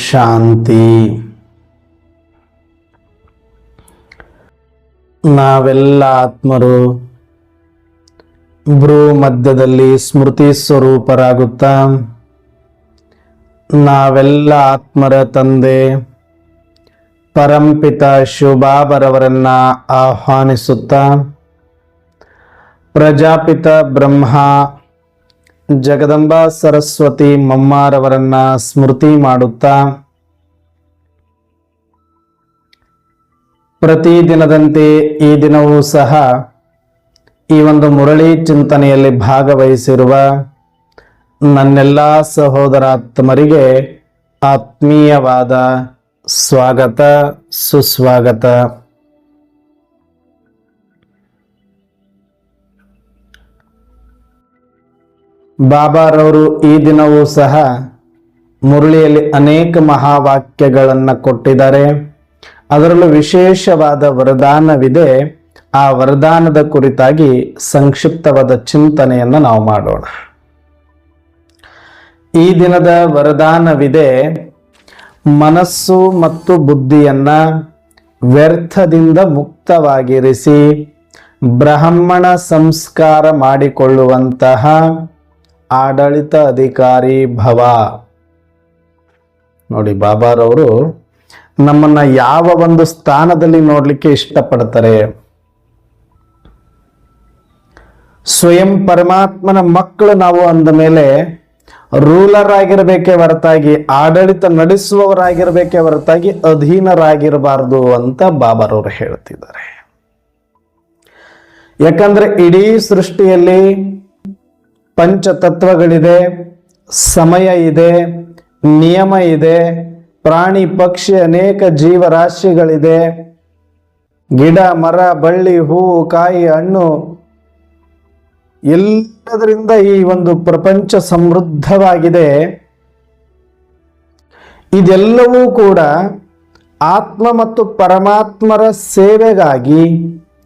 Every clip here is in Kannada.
ಶಾಂತಿ. ನಾವೆಲ್ಲ ಆತ್ಮರು ಭ್ರೂ ಮಧ್ಯದಲ್ಲಿ ಸ್ಮೃತಿ ಸ್ವರೂಪರಾಗುತ್ತಾ ನಾವೆಲ್ಲ ಆತ್ಮರ ತಂದೆ ಪರಂಪಿತ ಶಿವಬಾಬರವರನ್ನ ಆಹ್ವಾನಿಸುತ್ತಾ ಪ್ರಜಾಪಿತ ಬ್ರಹ್ಮ ಜಗದಂಬಾ ಸರಸ್ವತಿ ಮಮ್ಮಾರವರನ್ನ ಸ್ಮೃತಿ ಮಾಡುತ್ತಾ ಪ್ರತಿದಿನದಂತೆ ಈ ದಿನವೂ ಸಹ ಈ ಒಂದು ಮುರಳಿ ಚಿಂತನೆಯಲ್ಲಿ ಭಾಗವಹಿಸಿರುವ ನನ್ನೆಲ್ಲ ಸಹೋದರಾತ್ಮರಿಗೆ ಆತ್ಮೀಯವಾದ ಸ್ವಾಗತ, ಸುಸ್ವಾಗತ. ಬಾಬಾರವರು ಈ ದಿನವೂ ಸಹ ಮುರಳಿಯಲ್ಲಿ ಅನೇಕ ಮಹಾವಾಕ್ಯಗಳನ್ನು ಕೊಟ್ಟಿದ್ದಾರೆ. ಅದರಲ್ಲೂ ವಿಶೇಷವಾದ ವರದಾನವಿದೆ. ಆ ವರದಾನದ ಕುರಿತಾಗಿ ಸಂಕ್ಷಿಪ್ತವಾದ ಚಿಂತನೆಯನ್ನು ನಾವು ಮಾಡೋಣ. ಈ ದಿನದ ವರದಾನವಿದೆ, ಮನಸ್ಸು ಮತ್ತು ಬುದ್ಧಿಯನ್ನ ವ್ಯರ್ಥದಿಂದ ಮುಕ್ತವಾಗಿರಿಸಿ ಬ್ರಾಹ್ಮಣ ಸಂಸ್ಕಾರ ಮಾಡಿಕೊಳ್ಳುವಂತಹ ಆಡಳಿತ ಅಧಿಕಾರಿ ಭವ. ನೋಡಿ, ಬಾಬಾರವರು ನಮ್ಮನ್ನ ಯಾವ ಒಂದು ಸ್ಥಾನದಲ್ಲಿ ನೋಡ್ಲಿಕ್ಕೆ ಇಷ್ಟಪಡ್ತಾರೆ? ಸ್ವಯಂ ಪರಮಾತ್ಮನ ಮಕ್ಕಳು ನಾವು ಅಂದ ಮೇಲೆ ರೂಲರ್ ಆಗಿರಬೇಕೇ ಹೊರತಾಗಿ, ಆಡಳಿತ ನಡೆಸುವವರಾಗಿರ್ಬೇಕೇ ಹೊರತಾಗಿ ಅಧೀನರಾಗಿರಬಾರದು ಅಂತ ಬಾಬಾರವರು ಹೇಳ್ತಿದ್ದಾರೆ. ಯಾಕಂದ್ರೆ ಇಡೀ ಸೃಷ್ಟಿಯಲ್ಲಿ ಪಂಚತತ್ವಗಳಿದೆ, ಸಮಯ ಇದೆ, ನಿಯಮ ಇದೆ, ಪ್ರಾಣಿ ಪಕ್ಷಿ ಅನೇಕ ಜೀವರಾಶಿಗಳಿದೆ, ಗಿಡ ಮರ ಬಳ್ಳಿ ಹೂವು ಕಾಯಿ ಹಣ್ಣು ಎಲ್ಲದರಿಂದ ಈ ಒಂದು ಪ್ರಪಂಚ ಸಮೃದ್ಧವಾಗಿದೆ. ಇದೆಲ್ಲವೂ ಕೂಡ ಆತ್ಮ ಮತ್ತು ಪರಮಾತ್ಮರ ಸೇವೆಗಾಗಿ,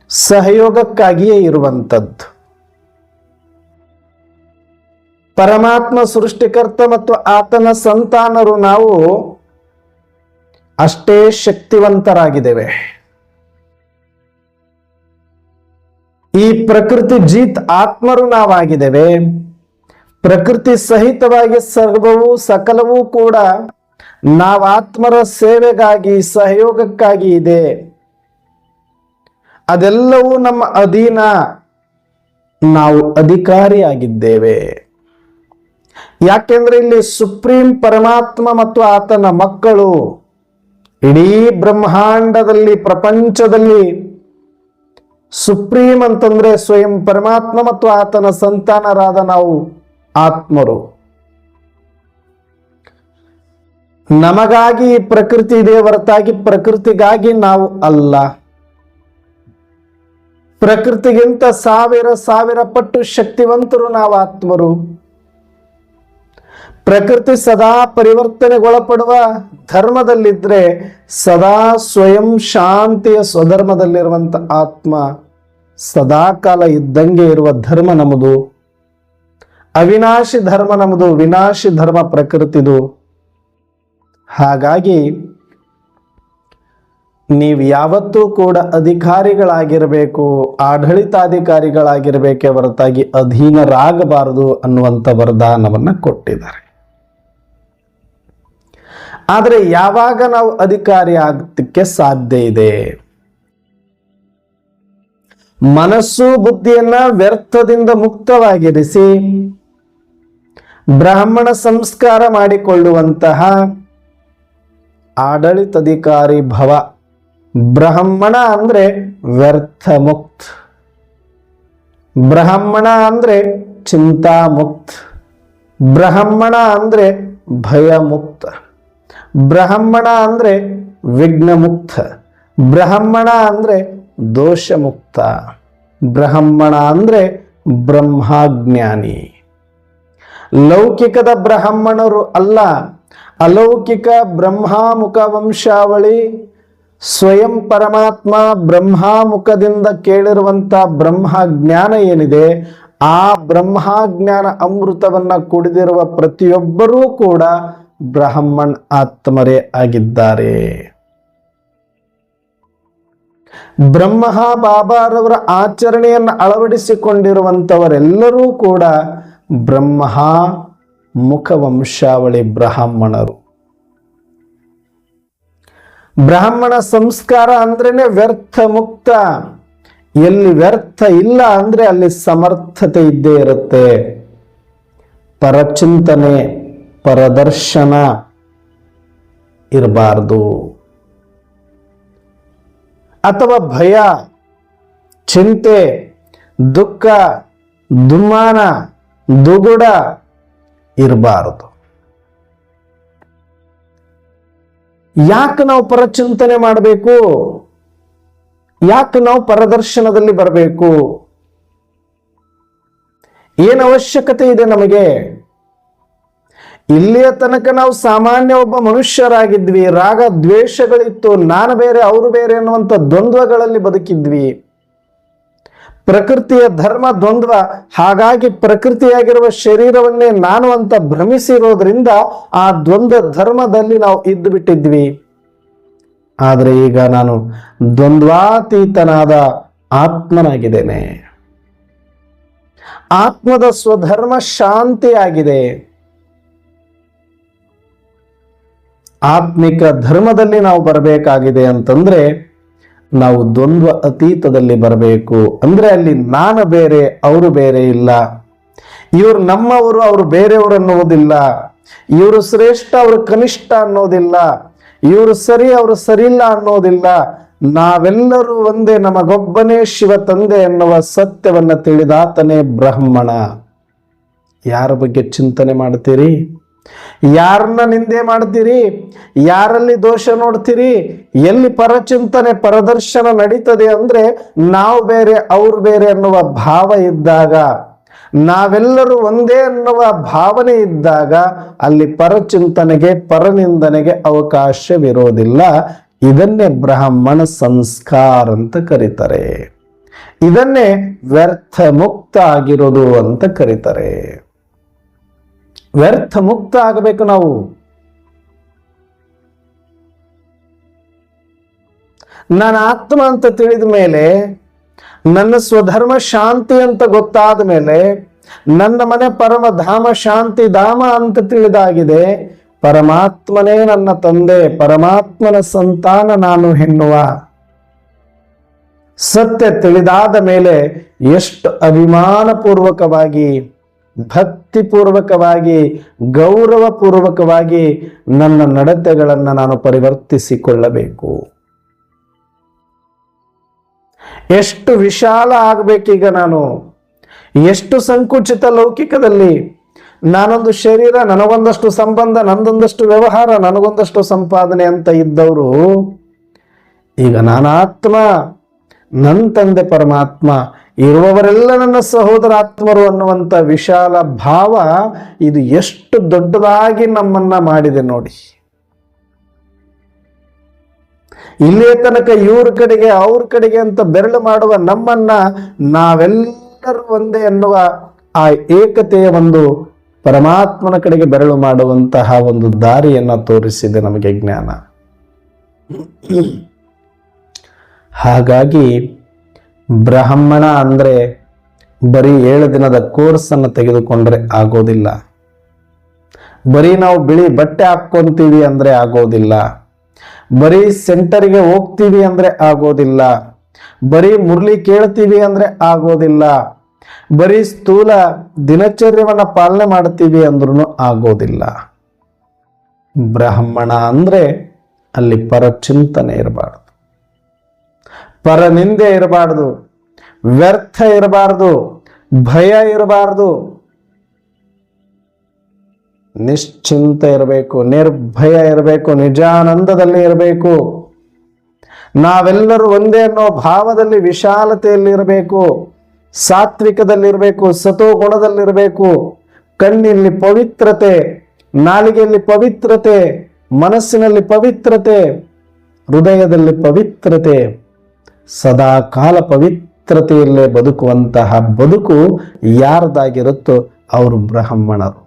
ಸಹಯೋಗಕ್ಕಾಗಿಯೇ ಇರುವಂಥದ್ದು. ಪರಮಾತ್ಮ ಸೃಷ್ಟಿಕರ್ತ ಮತ್ತು ಆತನ ಸಂತಾನರು ನಾವು ಅಷ್ಟೇ ಶಕ್ತಿವಂತರಾಗಿದ್ದೇವೆ. ಈ ಪ್ರಕೃತಿ ಜೀತ್ ಆತ್ಮರು ನಾವಾಗಿದ್ದೇವೆ. ಪ್ರಕೃತಿ ಸಹಿತವಾಗಿ ಸರ್ವವೂ ಸಕಲವೂ ಕೂಡ ನಾವಾತ್ಮರ ಸೇವೆಗಾಗಿ, ಸಹಯೋಗಕ್ಕಾಗಿ ಇದೆ. ಅದೆಲ್ಲವೂ ನಮ್ಮ ಅಧೀನ, ನಾವು ಅಧಿಕಾರಿಯಾಗಿದ್ದೇವೆ. ಯಾಕೆಂದ್ರೆ ಇಲ್ಲಿ ಸುಪ್ರೀಂ ಪರಮಾತ್ಮ ಮತ್ತು ಆತನ ಮಕ್ಕಳು ಇಡೀ ಬ್ರಹ್ಮಾಂಡದಲ್ಲಿ, ಪ್ರಪಂಚದಲ್ಲಿ ಸುಪ್ರೀಂ ಅಂತಂದ್ರೆ ಸ್ವಯಂ ಪರಮಾತ್ಮ ಮತ್ತು ಆತನ ಸಂತಾನರಾದ ನಾವು ಆತ್ಮರು. ನಮಗಾಗಿ ಪ್ರಕೃತಿ ಇದೆ ಹೊರತಾಗಿ ಪ್ರಕೃತಿಗಾಗಿ ನಾವು ಅಲ್ಲ. ಪ್ರಕೃತಿಗಿಂತ ಸಾವಿರ ಪಟ್ಟು ಶಕ್ತಿವಂತರು ನಾವು ಆತ್ಮರು. ಪ್ರಕೃತಿ ಸದಾ ಪರಿವರ್ತನೆಗೊಳಪಡುವ ಧರ್ಮದಲ್ಲಿದ್ರೆ ಸದಾ ಸ್ವಯಂ ಶಾಂತಿಯ ಸ್ವಧರ್ಮದಲ್ಲಿರುವಂತ ಆತ್ಮ ಸದಾ ಕಾಲ ಇದ್ದಂಗೆ ಇರುವ ಧರ್ಮ ನಮ್ಮದು. ಅವಿನಾಶಿ ಧರ್ಮ ನಮ್ಮದು, ವಿನಾಶಿ ಧರ್ಮ ಪ್ರಕೃತಿದು. ಹಾಗಾಗಿ ನೀವು ಯಾವತ್ತೂ ಕೂಡ ಅಧಿಕಾರಿಗಳಾಗಿರಬೇಕು, ಆಡಳಿತಾಧಿಕಾರಿಗಳಾಗಿರ್ಬೇಕೇ ಹೊರತಾಗಿ ಅಧೀನರಾಗಬಾರದು ಅನ್ನುವಂಥ ವರದಾನವನ್ನ ಕೊಟ್ಟಿದ್ದಾರೆ. ಆದರೆ ಯಾವಾಗ ನಾವು ಅಧಿಕಾರಿ ಆಗಲಿಕ್ಕೆ ಸಾಧ್ಯ ಇದೆ? ಮನಸ್ಸು ಬುದ್ಧಿಯನ್ನ ವ್ಯರ್ಥದಿಂದ ಮುಕ್ತವಾಗಿರಿಸಿ ಬ್ರಾಹ್ಮಣ ಸಂಸ್ಕಾರ ಮಾಡಿಕೊಳ್ಳುವಂತಹ ಆಡಳಿತಾಧಿಕಾರಿ ಭವ. ಬ್ರಾಹ್ಮಣ ಅಂದ್ರೆ ವ್ಯರ್ಥ ಮುಕ್ತ, ಬ್ರಾಹ್ಮಣ ಅಂದ್ರೆ ಚಿಂತಾ ಮುಕ್ತ, ಬ್ರಾಹ್ಮಣ ಅಂದ್ರೆ ಭಯ ಮುಕ್ತ, ಬ್ರಾಹ್ಮಣ ಅಂದ್ರೆ ವಿಘ್ನ ಮುಕ್ತ, ಬ್ರಾಹ್ಮಣ ಅಂದ್ರೆ ದೋಷ ಮುಕ್ತ, ಬ್ರಾಹ್ಮಣ ಅಂದ್ರೆ ಬ್ರಹ್ಮಜ್ಞಾನಿ. ಲೌಕಿಕದ ಬ್ರಾಹ್ಮಣರು ಅಲ್ಲ, ಅಲೌಕಿಕ ಬ್ರಹ್ಮಾಮುಖ ವಂಶಾವಳಿ ಸ್ವಯಂ ಪರಮಾತ್ಮ ಬ್ರಹ್ಮಾಮುಖದಿಂದ ಕೇಳಿರುವಂತ ಬ್ರಹ್ಮಜ್ಞಾನ ಏನಿದೆ, ಆ ಬ್ರಹ್ಮಜ್ಞಾನ ಅಮೃತವನ್ನ ಕುಡಿದಿರುವ ಪ್ರತಿಯೊಬ್ಬರೂ ಕೂಡ ಬ್ರಾಹ್ಮಣ್ ಆತ್ಮರೇ ಆಗಿದ್ದಾರೆ. ಬ್ರಹ್ಮ ಬಾಬಾರವರ ಆಚರಣೆಯನ್ನು ಅಳವಡಿಸಿಕೊಂಡಿರುವಂಥವರೆಲ್ಲರೂ ಕೂಡ ಬ್ರಹ್ಮ ಮುಖವಂಶಾವಳಿ ಬ್ರಾಹ್ಮಣರು. ಬ್ರಾಹ್ಮಣ ಸಂಸ್ಕಾರ ಅಂದ್ರೇನೆ ವ್ಯರ್ಥ ಮುಕ್ತ. ಎಲ್ಲಿ ವ್ಯರ್ಥ ಇಲ್ಲ ಅಂದ್ರೆ ಅಲ್ಲಿ ಸಮರ್ಥತೆ ಇದ್ದೇ ಇರುತ್ತೆ. ಪರಚಿಂತನೆ, ಪರದರ್ಶನ ಇರಬಾರ್ದು. ಅಥವಾ ಭಯ, ಚಿಂತೆ, ದುಃಖ, ದುಮ್ಮಾನ, ದುಗುಡ ಇರಬಾರದು. ಯಾಕೆ ನಾವು ಪರಚಿಂತನೆ ಮಾಡಬೇಕು? ಯಾಕೆ ನಾವು ಪರದರ್ಶನದಲ್ಲಿ ಬರಬೇಕು? ಏನು ಅವಶ್ಯಕತೆ ಇದೆ ನಮಗೆ? ಇಲ್ಲಿಯ ತನಕ ನಾವು ಸಾಮಾನ್ಯ ಒಬ್ಬ ಮನುಷ್ಯರಾಗಿದ್ವಿ. ರಾಗ ದ್ವೇಷಗಳಿತ್ತು, ನಾನು ಬೇರೆ ಅವರು ಬೇರೆ ಅನ್ನುವಂಥ ದ್ವಂದ್ವಗಳಲ್ಲಿ ಬದುಕಿದ್ವಿ. ಪ್ರಕೃತಿಯ ಧರ್ಮ ದ್ವಂದ್ವ. ಹಾಗಾಗಿ ಪ್ರಕೃತಿಯಾಗಿರುವ ಶರೀರವನ್ನೇ ನಾನು ಅಂತ ಭ್ರಮಿಸಿರೋದ್ರಿಂದ ಆ ದ್ವಂದ್ವ ಧರ್ಮದಲ್ಲಿ ನಾವು ಇದ್ದು ಬಿಟ್ಟಿದ್ವಿ. ಆದರೆ ಈಗ ನಾನು ದ್ವಂದ್ವಾತೀತನಾದ ಆತ್ಮನಾಗಿದ್ದೇನೆ. ಆತ್ಮದ ಸ್ವಧರ್ಮ ಶಾಂತಿಯಾಗಿದೆ. ಆತ್ಮಿಕ ಧರ್ಮದಲ್ಲಿ ನಾವು ಬರಬೇಕಾಗಿದೆ ಅಂತಂದ್ರೆ ನಾವು ದ್ವಂದ್ವ ಅತೀತದಲ್ಲಿ ಬರಬೇಕು. ಅಂದ್ರೆ ಅಲ್ಲಿ ನಾನು ಬೇರೆ ಅವರು ಬೇರೆ ಇಲ್ಲ. ಇವರು ನಮ್ಮವರು ಅವರು ಬೇರೆಯವರು ಅನ್ನೋದಿಲ್ಲ. ಇವರು ಶ್ರೇಷ್ಠ ಅವರು ಕನಿಷ್ಠ ಅನ್ನೋದಿಲ್ಲ. ಇವರು ಸರಿ ಅವರು ಸರಿಯಿಲ್ಲ ಅನ್ನೋದಿಲ್ಲ. ನಾವೆಲ್ಲರೂ ಒಂದೇ, ನಮಗೊಬ್ಬನೇ ಶಿವ ತಂದೆ ಎನ್ನುವ ಸತ್ಯವನ್ನ ತಿಳಿದಾತನೇ ಬ್ರಾಹ್ಮಣ. ಯಾರ ಬಗ್ಗೆ ಚಿಂತನೆ ಮಾಡ್ತೀರಿ? ಯಾರನ್ನ ನಿಂದೆ ಮಾಡ್ತೀರಿ? ಯಾರಲ್ಲಿ ದೋಷ ನೋಡ್ತೀರಿ? ಎಲ್ಲಿ ಪರಚಿಂತನೆ ಪರದರ್ಶನ ನಡೀತದೆ ಅಂದ್ರೆ ನಾವು ಬೇರೆ ಅವ್ರು ಬೇರೆ ಅನ್ನುವ ಭಾವ ಇದ್ದಾಗ, ನಾವೆಲ್ಲರೂ ಒಂದೇ ಅನ್ನುವ ಭಾವನೆ ಇದ್ದಾಗ ಅಲ್ಲಿ ಪರಚಿಂತನೆಗೆ ಪರನಿಂದನೆಗೆ ಅವಕಾಶವಿರೋದಿಲ್ಲ. ಇದನ್ನೇ ಬ್ರಾಹ್ಮಣ ಸಂಸ್ಕಾರ ಅಂತ ಕರೀತಾರೆ. ಇದನ್ನೇ ವ್ಯರ್ಥ ಮುಕ್ತ ಆಗಿರೋದು ಅಂತ ಕರೀತಾರೆ. ವ್ಯರ್ಥ ಮುಕ್ತ ಆಗಬೇಕು ನಾವು. ನಾನು ಆತ್ಮ ಅಂತ ತಿಳಿದ ಮೇಲೆ, ನನ್ನ ಸ್ವಧರ್ಮ ಶಾಂತಿ ಅಂತ ಗೊತ್ತಾದ ಮೇಲೆ, ನನ್ನ ಮನೆ ಪರಮಧಾಮ ಶಾಂತಿ ಧಾಮ ಅಂತ ತಿಳಿದಾಗಿದೆ. ಪರಮಾತ್ಮನೇ ನನ್ನ ತಂದೆ, ಪರಮಾತ್ಮನ ಸಂತಾನ ನಾನು ಎನ್ನುವ ಸತ್ಯ ತಿಳಿದಾದ ಮೇಲೆ ಎಷ್ಟು ಅಭಿಮಾನಪೂರ್ವಕವಾಗಿ, ಭಕ್ತಿಪೂರ್ವಕವಾಗಿ, ಗೌರವಪೂರ್ವಕವಾಗಿ ನನ್ನ ನಡತೆಗಳನ್ನು ನಾನು ಪರಿವರ್ತಿಸಿಕೊಳ್ಳಬೇಕು. ಎಷ್ಟು ವಿಶಾಲ ಆಗಬೇಕೀಗ ನಾನು. ಎಷ್ಟು ಸಂಕುಚಿತ ಲೌಕಿಕದಲ್ಲಿ ನಾನೊಂದು ಶರೀರ, ನನಗೊಂದಷ್ಟು ಸಂಬಂಧ, ನಂದೊಂದಷ್ಟು ವ್ಯವಹಾರ, ನನಗೊಂದಷ್ಟು ಸಂಪಾದನೆ ಅಂತ ಇದ್ದವರು ಈಗ ನಾನಾತ್ಮ, ನನ್ನ ತಂದೆ ಪರಮಾತ್ಮ, ಇರುವವರೆಲ್ಲ ನನ್ನ ಸಹೋದರಾತ್ಮರು ಅನ್ನುವಂಥ ವಿಶಾಲ ಭಾವ ಇದು ಎಷ್ಟು ದೊಡ್ಡದಾಗಿ ನಮ್ಮನ್ನ ಮಾಡಿದೆ ನೋಡಿ. ಇಲ್ಲಿಯ ತನಕ ಇವ್ರ ಕಡೆಗೆ ಅವ್ರ ಕಡೆಗೆ ಅಂತ ಬೆರಳು ಮಾಡುವ ನಮ್ಮನ್ನ ನಾವೆಲ್ಲರೂ ಒಂದೇ ಎನ್ನುವ ಆ ಏಕತೆಯ ಒಂದು ಪರಮಾತ್ಮನ ಕಡೆಗೆ ಬೆರಳು ಮಾಡುವಂತಹ ಒಂದು ದಾರಿಯನ್ನ ತೋರಿಸಿದೆ ನಮಗೆ ಜ್ಞಾನ. ಹಾಗಾಗಿ ಬ್ರಾಹ್ಮಣ ಅಂದ್ರೆ ಬರೀ 7 ದಿನದ ಕೋರ್ಸ್ ಅನ್ನು ತೆಗೆದುಕೊಂಡ್ರೆ ಆಗೋದಿಲ್ಲ. ಬರೀ ನಾವು ಬಿಳಿ ಬಟ್ಟೆ ಹಾಕ್ಕೊಂತೀವಿ ಅಂದ್ರೆ ಆಗೋದಿಲ್ಲ. ಬರೀ ಸೆಂಟರ್ಗೆ ಹೋಗ್ತೀವಿ ಅಂದ್ರೆ ಆಗೋದಿಲ್ಲ. ಬರೀ ಮುರಳಿ ಕೇಳ್ತೀವಿ ಅಂದ್ರೆ ಆಗೋದಿಲ್ಲ. ಬರೀ ಸ್ಥೂಲ ದಿನಚರ್ಯವನ್ನ ಪಾಲನೆ ಮಾಡ್ತೀವಿ ಅಂದ್ರೂ ಆಗೋದಿಲ್ಲ. ಬ್ರಾಹ್ಮಣ ಅಂದ್ರೆ ಅಲ್ಲಿ ಪರಚಿಂತನೆ ಇರಬಾರ್ದು, ಪರನಿಂದೆ ಇರಬಾರ್ದು, ವ್ಯರ್ಥ ಇರಬಾರ್ದು, ಭಯ ಇರಬಾರ್ದು, ನಿಶ್ಚಿಂತ ಇರಬೇಕು, ನಿರ್ಭಯ ಇರಬೇಕು, ನಿಜಾನಂದದಲ್ಲಿ ಇರಬೇಕು. ನಾವೆಲ್ಲರೂ ಒಂದೇ ಅನ್ನೋ ಭಾವದಲ್ಲಿ ವಿಶಾಲತೆಯಲ್ಲಿ ಇರಬೇಕು, ಸಾತ್ವಿಕದಲ್ಲಿರಬೇಕು, ಸತೋ ಗುಣದಲ್ಲಿರಬೇಕು. ಕಣ್ಣಿನಲ್ಲಿ ಪವಿತ್ರತೆ, ನಾಲಿಗೆಯಲ್ಲಿ ಪವಿತ್ರತೆ, ಮನಸ್ಸಿನಲ್ಲಿ ಪವಿತ್ರತೆ, ಹೃದಯದಲ್ಲಿ ಪವಿತ್ರತೆ, ಸದಾ ಕಾಲ ಪವಿತ್ರತೆಯಲ್ಲೇ ಬದುಕುವಂತಹ ಬದುಕು ಯಾರ್ದಾಗಿರುತ್ತೋ ಅವರು ಬ್ರಾಹ್ಮಣರು.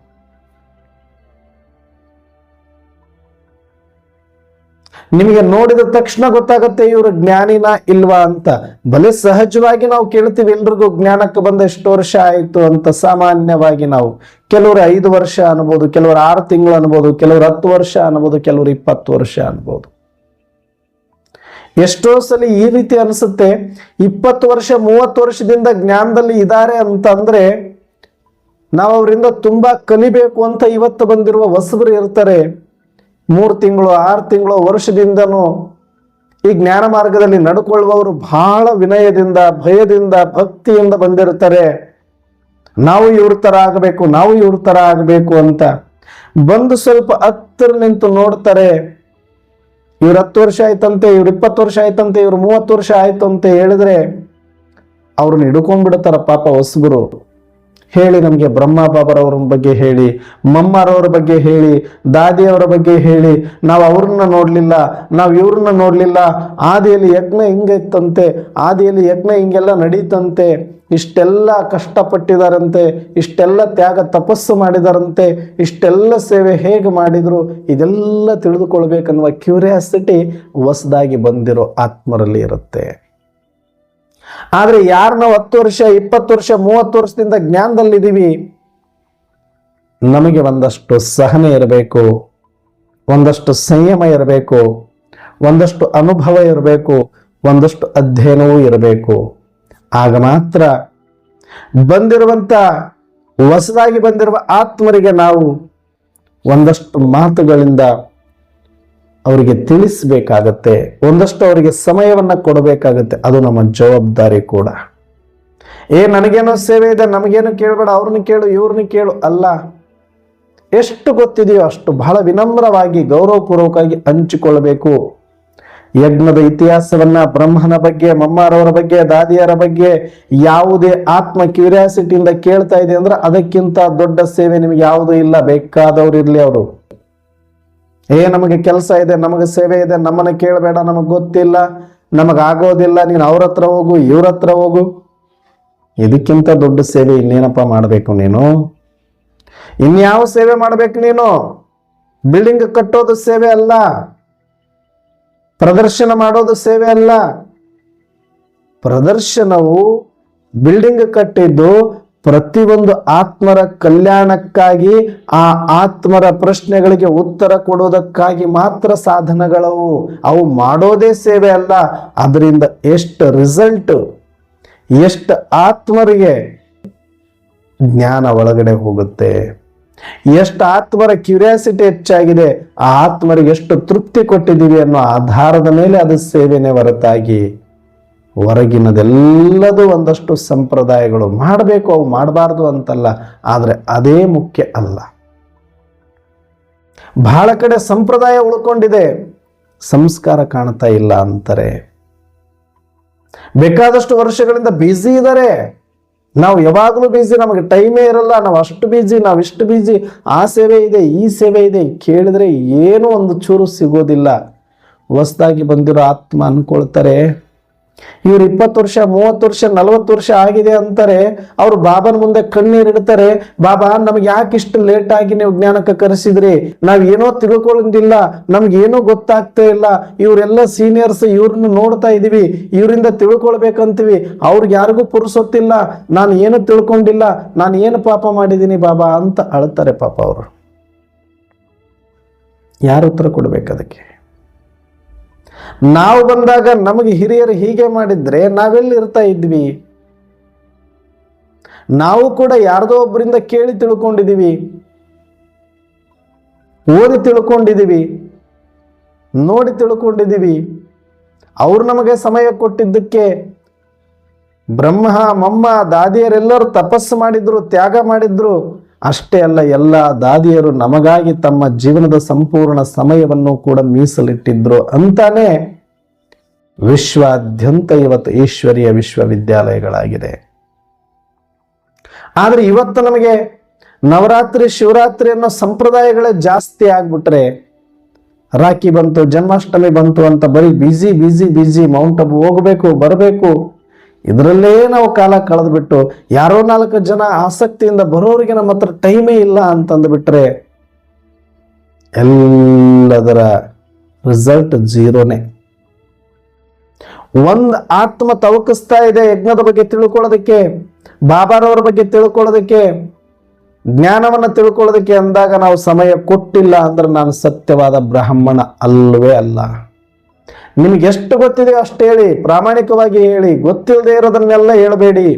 ನಿಮಗೆ ನೋಡಿದ ತಕ್ಷಣ ಗೊತ್ತಾಗತ್ತೆ ಇವರು ಜ್ಞಾನಿನ ಇಲ್ವಾ ಅಂತ. ಬಲೆ ಸಹಜವಾಗಿ ನಾವು ಕೇಳ್ತೀವಿ, ಎಲ್ರಿಗೂ ಜ್ಞಾನಕ್ಕೆ ಬಂದ ಎಷ್ಟು ವರ್ಷ ಆಯ್ತು ಅಂತ. ಸಾಮಾನ್ಯವಾಗಿ ನಾವು ಕೆಲವರು 5 ವರ್ಷ ಅನ್ಬೋದು, ಕೆಲವರು 6 ತಿಂಗಳು ಅನ್ಬೋದು, ಕೆಲವರು 10 ವರ್ಷ ಅನ್ಬೋದು, ಕೆಲವರು 20 ವರ್ಷ ಅನ್ಬೋದು. ಎಷ್ಟೋ ಸಲ ಈ ರೀತಿ ಅನಿಸುತ್ತೆ, 20 ವರ್ಷ 30 ವರ್ಷದಿಂದ ಜ್ಞಾನದಲ್ಲಿ ಇದ್ದಾರೆ ಅಂತಂದ್ರೆ ನಾವು ಅವರಿಂದ ತುಂಬಾ ಕಲಿಬೇಕು ಅಂತ ಇವತ್ತು ಬಂದಿರುವ ಹೊಸಬರು ಇರ್ತಾರೆ. 3 ತಿಂಗಳು 6 ತಿಂಗಳು ವರ್ಷದಿಂದನೂ ಈ ಜ್ಞಾನ ಮಾರ್ಗದಲ್ಲಿ ನಡ್ಕೊಳ್ಳುವವರು ಬಹಳ ವಿನಯದಿಂದ, ಭಯದಿಂದ, ಭಕ್ತಿಯಿಂದ ಬಂದಿರ್ತಾರೆ. ನಾವು ಇವ್ರ ತರ ಆಗಬೇಕು, ನಾವು ಇವ್ರ ತರ ಆಗಬೇಕು ಅಂತ ಬಂದು ಸ್ವಲ್ಪ ಹತ್ತಿರ ನಿಂತು ನೋಡ್ತಾರೆ. ಇವ್ರು 10 ವರ್ಷ ಆಯ್ತಂತೆ, ಇವ್ರು 20 ವರ್ಷ ಆಯ್ತಂತೆ, ಇವ್ರು 30 ವರ್ಷ ಆಯ್ತು ಅಂತ ಹೇಳಿದ್ರೆ ಅವ್ರನ್ನ ಹಿಡ್ಕೊಂಡ್ಬಿಡ್ತಾರ ಪಾಪ ಹೊಸಬರು. ಹೇಳಿ, ನಮಗೆ ಬ್ರಹ್ಮ ಬಾಬರವ್ರ ಬಗ್ಗೆ ಹೇಳಿ, ಮಮ್ಮಾರವ್ರ ಬಗ್ಗೆ ಹೇಳಿ, ದಾದಿಯವರ ಬಗ್ಗೆ ಹೇಳಿ, ನಾವು ಅವ್ರನ್ನ ನೋಡ್ಲಿಲ್ಲ, ನಾವು ಇವ್ರನ್ನ ನೋಡ್ಲಿಲ್ಲ, ಆದಿಯಲ್ಲಿ ಯಜ್ಞ ಹಿಂಗಿತ್ತಂತೆ, ಆದಿಯಲ್ಲಿ ಯಜ್ಞ ಹಿಂಗೆಲ್ಲ ನಡೀತಂತೆ, ಇಷ್ಟೆಲ್ಲ ಕಷ್ಟಪಟ್ಟಿದಾರಂತೆ, ಇಷ್ಟೆಲ್ಲ ತ್ಯಾಗ ತಪಸ್ಸು ಮಾಡಿದಾರಂತೆ, ಇಷ್ಟೆಲ್ಲ ಸೇವೆ ಹೇಗೆ ಮಾಡಿದ್ರು, ಇದೆಲ್ಲ ತಿಳಿದುಕೊಳ್ಬೇಕನ್ನುವ ಕ್ಯೂರಿಯಾಸಿಟಿ ಹೊಸದಾಗಿ ಬಂದಿರೋ ಆತ್ಮರಲ್ಲಿ ಇರುತ್ತೆ. ಆದ್ರೆ ಯಾರು ನಾವು 10 ವರ್ಷ 20 ವರ್ಷ 30 ವರ್ಷದಿಂದ ಜ್ಞಾನದಲ್ಲಿದ್ದೀವಿ, ನಮಗೆ ಒಂದಷ್ಟು ಸಹನೆ ಇರಬೇಕು, ಒಂದಷ್ಟು ಸಂಯಮ ಇರಬೇಕು, ಒಂದಷ್ಟು ಅನುಭವ ಇರಬೇಕು, ಒಂದಷ್ಟು ಅಧ್ಯಯನವೂ ಇರಬೇಕು. ಆಗ ಮಾತ್ರ ಬಂದಿರುವಂತ ಹೊಸದಾಗಿ ಬಂದಿರುವ ಆತ್ಮರಿಗೆ ನಾವು ಒಂದಷ್ಟು ಮಾತುಗಳಿಂದ ಅವರಿಗೆ ತಿಳಿಸಬೇಕಾಗತ್ತೆ, ಒಂದಷ್ಟು ಅವರಿಗೆ ಸಮಯವನ್ನ ಕೊಡಬೇಕಾಗತ್ತೆ. ಅದು ನಮ್ಮ ಜವಾಬ್ದಾರಿ ಕೂಡ. ನನಗೇನೋ ಸೇವೆ ಇದೆ, ನಮಗೇನು ಕೇಳಬೇಡ, ಅವ್ರನ್ನ ಕೇಳು, ಇವ್ರನ್ನ ಕೇಳು ಅಲ್ಲ. ಎಷ್ಟು ಗೊತ್ತಿದೆಯೋ ಅಷ್ಟು ಬಹಳ ವಿನಮ್ರವಾಗಿ ಗೌರವಪೂರ್ವಕವಾಗಿ ಹಂಚಿಕೊಳ್ಳಬೇಕು. ಯಜ್ಞದ ಇತಿಹಾಸವನ್ನ, ಬ್ರಹ್ಮನ ಬಗ್ಗೆ, ಮಮ್ಮಾರವರ ಬಗ್ಗೆ, ದಾದಿಯರ ಬಗ್ಗೆ ಯಾವುದೇ ಆತ್ಮ ಕ್ಯೂರಿಯಾಸಿಟಿಯಿಂದ ಕೇಳ್ತಾ ಇದೆ ಅಂದ್ರೆ ಅದಕ್ಕಿಂತ ದೊಡ್ಡ ಸೇವೆ ನಿಮಗೆ ಯಾವುದೂ ಇಲ್ಲ. ಬೇಕಾದವ್ರು ಇರ್ಲಿ, ಅವರು ನಮಗೆ ಕೆಲಸ ಇದೆ, ನಮಗೆ ಸೇವೆ ಇದೆ, ನಮ್ಮನ್ನ ಕೇಳಬೇಡ, ನಮಗ್ ಗೊತ್ತಿಲ್ಲ, ನಮಗಾಗೋದಿಲ್ಲ, ನೀನು ಅವ್ರ ಹತ್ರ ಹೋಗು, ಇವ್ರ ಹತ್ರ ಹೋಗು. ಇದಕ್ಕಿಂತ ದೊಡ್ಡ ಸೇವೆ ಇನ್ನೇನಪ್ಪ ಮಾಡಬೇಕು ನೀನು? ಇನ್ಯಾವ ಸೇವೆ ಮಾಡ್ಬೇಕು ನೀನು? ಬಿಲ್ಡಿಂಗ್ ಕಟ್ಟೋದು ಸೇವೆ ಅಲ್ಲ, ಪ್ರದರ್ಶನ ಮಾಡೋದು ಸೇವೆ ಅಲ್ಲ. ಪ್ರದರ್ಶನವು, ಬಿಲ್ಡಿಂಗ್ ಕಟ್ಟಿದ್ದು ಪ್ರತಿಯೊಂದು ಆತ್ಮರ ಕಲ್ಯಾಣಕ್ಕಾಗಿ, ಆ ಆತ್ಮರ ಪ್ರಶ್ನೆಗಳಿಗೆ ಉತ್ತರ ಕೊಡೋದಕ್ಕಾಗಿ ಮಾತ್ರ ಸಾಧನಗಳವು. ಅವು ಮಾಡೋದೇ ಸೇವೆ ಅಲ್ಲ. ಅದರಿಂದ ಎಷ್ಟು ರಿಸಲ್ಟ್, ಎಷ್ಟು ಆತ್ಮರಿಗೆ ಜ್ಞಾನ ಒಳಗಡೆ ಹೋಗುತ್ತೆ, ಎಷ್ಟು ಆತ್ಮರ ಕ್ಯೂರಿಯಾಸಿಟಿ ಹೆಚ್ಚಾಗಿದೆ, ಆ ಆತ್ಮರಿಗೆ ಎಷ್ಟು ತೃಪ್ತಿ ಕೊಟ್ಟಿದ್ದೀವಿ ಅನ್ನೋ ಆಧಾರದ ಮೇಲೆ ಅದು ಸೇವೆನೇ ಹೊರತಾಗಿ ಹೊರಗಿನದೆಲ್ಲದೂ ಒಂದಷ್ಟು ಸಂಪ್ರದಾಯಗಳು ಮಾಡಬೇಕು, ಅವು ಮಾಡಬಾರ್ದು ಅಂತಲ್ಲ, ಆದ್ರೆ ಅದೇ ಮುಖ್ಯ ಅಲ್ಲ. ಬಹಳ ಕಡೆ ಸಂಪ್ರದಾಯ ಉಳ್ಕೊಂಡಿದೆ, ಸಂಸ್ಕಾರ ಕಾಣ್ತಾ ಇಲ್ಲ ಅಂತಾರೆ. ಬೇಕಾದಷ್ಟು ವರ್ಷಗಳಿಂದ ಬ್ಯುಸಿ ಇದ್ದಾರೆ, ನಾವು ಯಾವಾಗಲೂ ಬ್ಯುಸಿ, ನಮಗೆ ಟೈಮೇ ಇರಲ್ಲ, ನಾವು ಅಷ್ಟು ಬ್ಯುಸಿ, ನಾವು ಇಷ್ಟು ಬ್ಯುಸಿ, ಆ ಸೇವೆ ಇದೆ, ಈ ಸೇವೆ ಇದೆ, ಕೇಳಿದ್ರೆ ಏನೂ ಒಂದು ಚೂರು ಸಿಗೋದಿಲ್ಲ. ಹೊಸದಾಗಿ ಬಂದಿರೋ ಆತ್ಮ ಅನ್ಕೊಳ್ತಾರೆ, ಇವ್ರು 20 ವರ್ಷ 30 ವರ್ಷ 40 ವರ್ಷ ಆಗಿದೆ ಅಂತಾರೆ. ಅವ್ರು ಬಾಬನ ಮುಂದೆ ಕಣ್ಣೀರಿಡ್ತಾರೆ, ಬಾಬಾ ನಮ್ಗೆ ಯಾಕೆ ಇಷ್ಟು ಲೇಟ್ ಆಗಿ ನೀವು ಜ್ಞಾನಕ್ಕೆ ಕರೆಸಿದ್ರಿ, ನಾವ್ ಏನೋ ತಿಳ್ಕೊಳ್ಳೋದಿಲ್ಲ, ನಮ್ಗೇನೋ ಗೊತ್ತಾಗ್ತಾ ಇಲ್ಲ, ಇವರೆಲ್ಲ ಸೀನಿಯರ್ಸ್, ಇವ್ರನ್ನ ನೋಡ್ತಾ ಇದೀವಿ, ಇವರಿಂದ ತಿಳ್ಕೊಳ್ಬೇಕಂತೀವಿ, ಅವ್ರಿಗೆ ಯಾರಿಗೂ ಪುರುಸೊತ್ತಿಲ್ಲ, ನಾನು ಏನು ತಿಳ್ಕೊಂಡಿಲ್ಲ, ನಾನು ಏನು ಪಾಪ ಮಾಡಿದ್ದೀನಿ ಬಾಬಾ ಅಂತ ಅಳ್ತಾರೆ ಪಾಪ ಅವರು. ಯಾರು ಉತ್ತರ ಕೊಡ್ಬೇಕು ಅದಕ್ಕೆ? ನಾವು ಬಂದಾಗ ನಮಗೆ ಹಿರಿಯರು ಹೀಗೆ ಮಾಡಿದ್ರೆ ನಾವೆಲ್ಲಿ ಇರ್ತಾ ಇದ್ವಿ? ನಾವು ಕೂಡ ಯಾರ್ದೋ ಒಬ್ಬರಿಂದ ಕೇಳಿ ತಿಳ್ಕೊಂಡಿದೀವಿ, ಓದಿ ತಿಳ್ಕೊಂಡಿದೀವಿ, ನೋಡಿ ತಿಳ್ಕೊಂಡಿದೀವಿ. ಅವ್ರು ನಮಗೆ ಸಮಯ ಕೊಟ್ಟಿದ್ದಕ್ಕೆ ಬ್ರಹ್ಮ ಮಮ್ಮ ದಾದಿಯರೆಲ್ಲರೂ ತಪಸ್ಸು ಮಾಡಿದ್ರು, ತ್ಯಾಗ ಮಾಡಿದ್ರು. ಅಷ್ಟೇ ಅಲ್ಲ, ಎಲ್ಲ ದಾದಿಯರು ನಮಗಾಗಿ ತಮ್ಮ ಜೀವನದ ಸಂಪೂರ್ಣ ಸಮಯವನ್ನು ಕೂಡ ಮೀಸಲಿಟ್ಟಿದ್ರು ಅಂತಾನೆ ವಿಶ್ವಾದ್ಯಂತ ಇವತ್ತು ಈಶ್ವರೀಯ ವಿಶ್ವವಿದ್ಯಾಲಯಗಳಾಗಿದೆ. ಆದ್ರೆ ಇವತ್ತು ನಮಗೆ ನವರಾತ್ರಿ ಶಿವರಾತ್ರಿ ಅನ್ನೋ ಸಂಪ್ರದಾಯಗಳೇ ಜಾಸ್ತಿ ಆಗ್ಬಿಟ್ರೆ, ರಾಖಿ ಬಂತು, ಜನ್ಮಾಷ್ಟಮಿ ಬಂತು ಅಂತ ಬರೀ busy busy busy, Mount Abu ಹೋಗ್ಬೇಕು ಬರಬೇಕು, ಇದರಲ್ಲೇ ನಾವು ಕಾಲ ಕಳೆದ್ಬಿಟ್ಟು, ಯಾರೋ 4 ಜನ ಆಸಕ್ತಿಯಿಂದ ಬರೋರಿಗೆ ನಮ್ಮ ಹತ್ರ ಟೈಮೇ ಇಲ್ಲ ಅಂತಂದು ಬಿಟ್ರೆ ಎಲ್ಲದರ ರಿಸಲ್ಟ್ ಜೀರೋನೇ. ಒಂದು ಆತ್ಮ ತವಕಿಸ್ತಾ ಇದೆ ಯಜ್ಞದ ಬಗ್ಗೆ ತಿಳ್ಕೊಳ್ಳೋದಕ್ಕೆ, ಬಾಬಾರವರ ಬಗ್ಗೆ ತಿಳ್ಕೊಳ್ಳೋದಕ್ಕೆ, ಜ್ಞಾನವನ್ನು ತಿಳ್ಕೊಳ್ಳೋದಕ್ಕೆ ಅಂದಾಗ ನಾವು ಸಮಯ ಕೊಟ್ಟಿಲ್ಲ ಅಂದ್ರೆ ನಾನು ಸತ್ಯವಾದ ಬ್ರಾಹ್ಮಣ ಅಲ್ಲವೇ ಅಲ್ಲ. ನಿಮ್ಗೆ ಎಷ್ಟು ಗೊತ್ತಿದೆ ಅಷ್ಟು ಹೇಳಿ, ಪ್ರಾಮಾಣಿಕವಾಗಿ ಹೇಳಿ. ಗೊತ್ತಿಲ್ಲದೆ ಇರೋದನ್ನೆಲ್ಲ ಹೇಳಬೇಡಿ.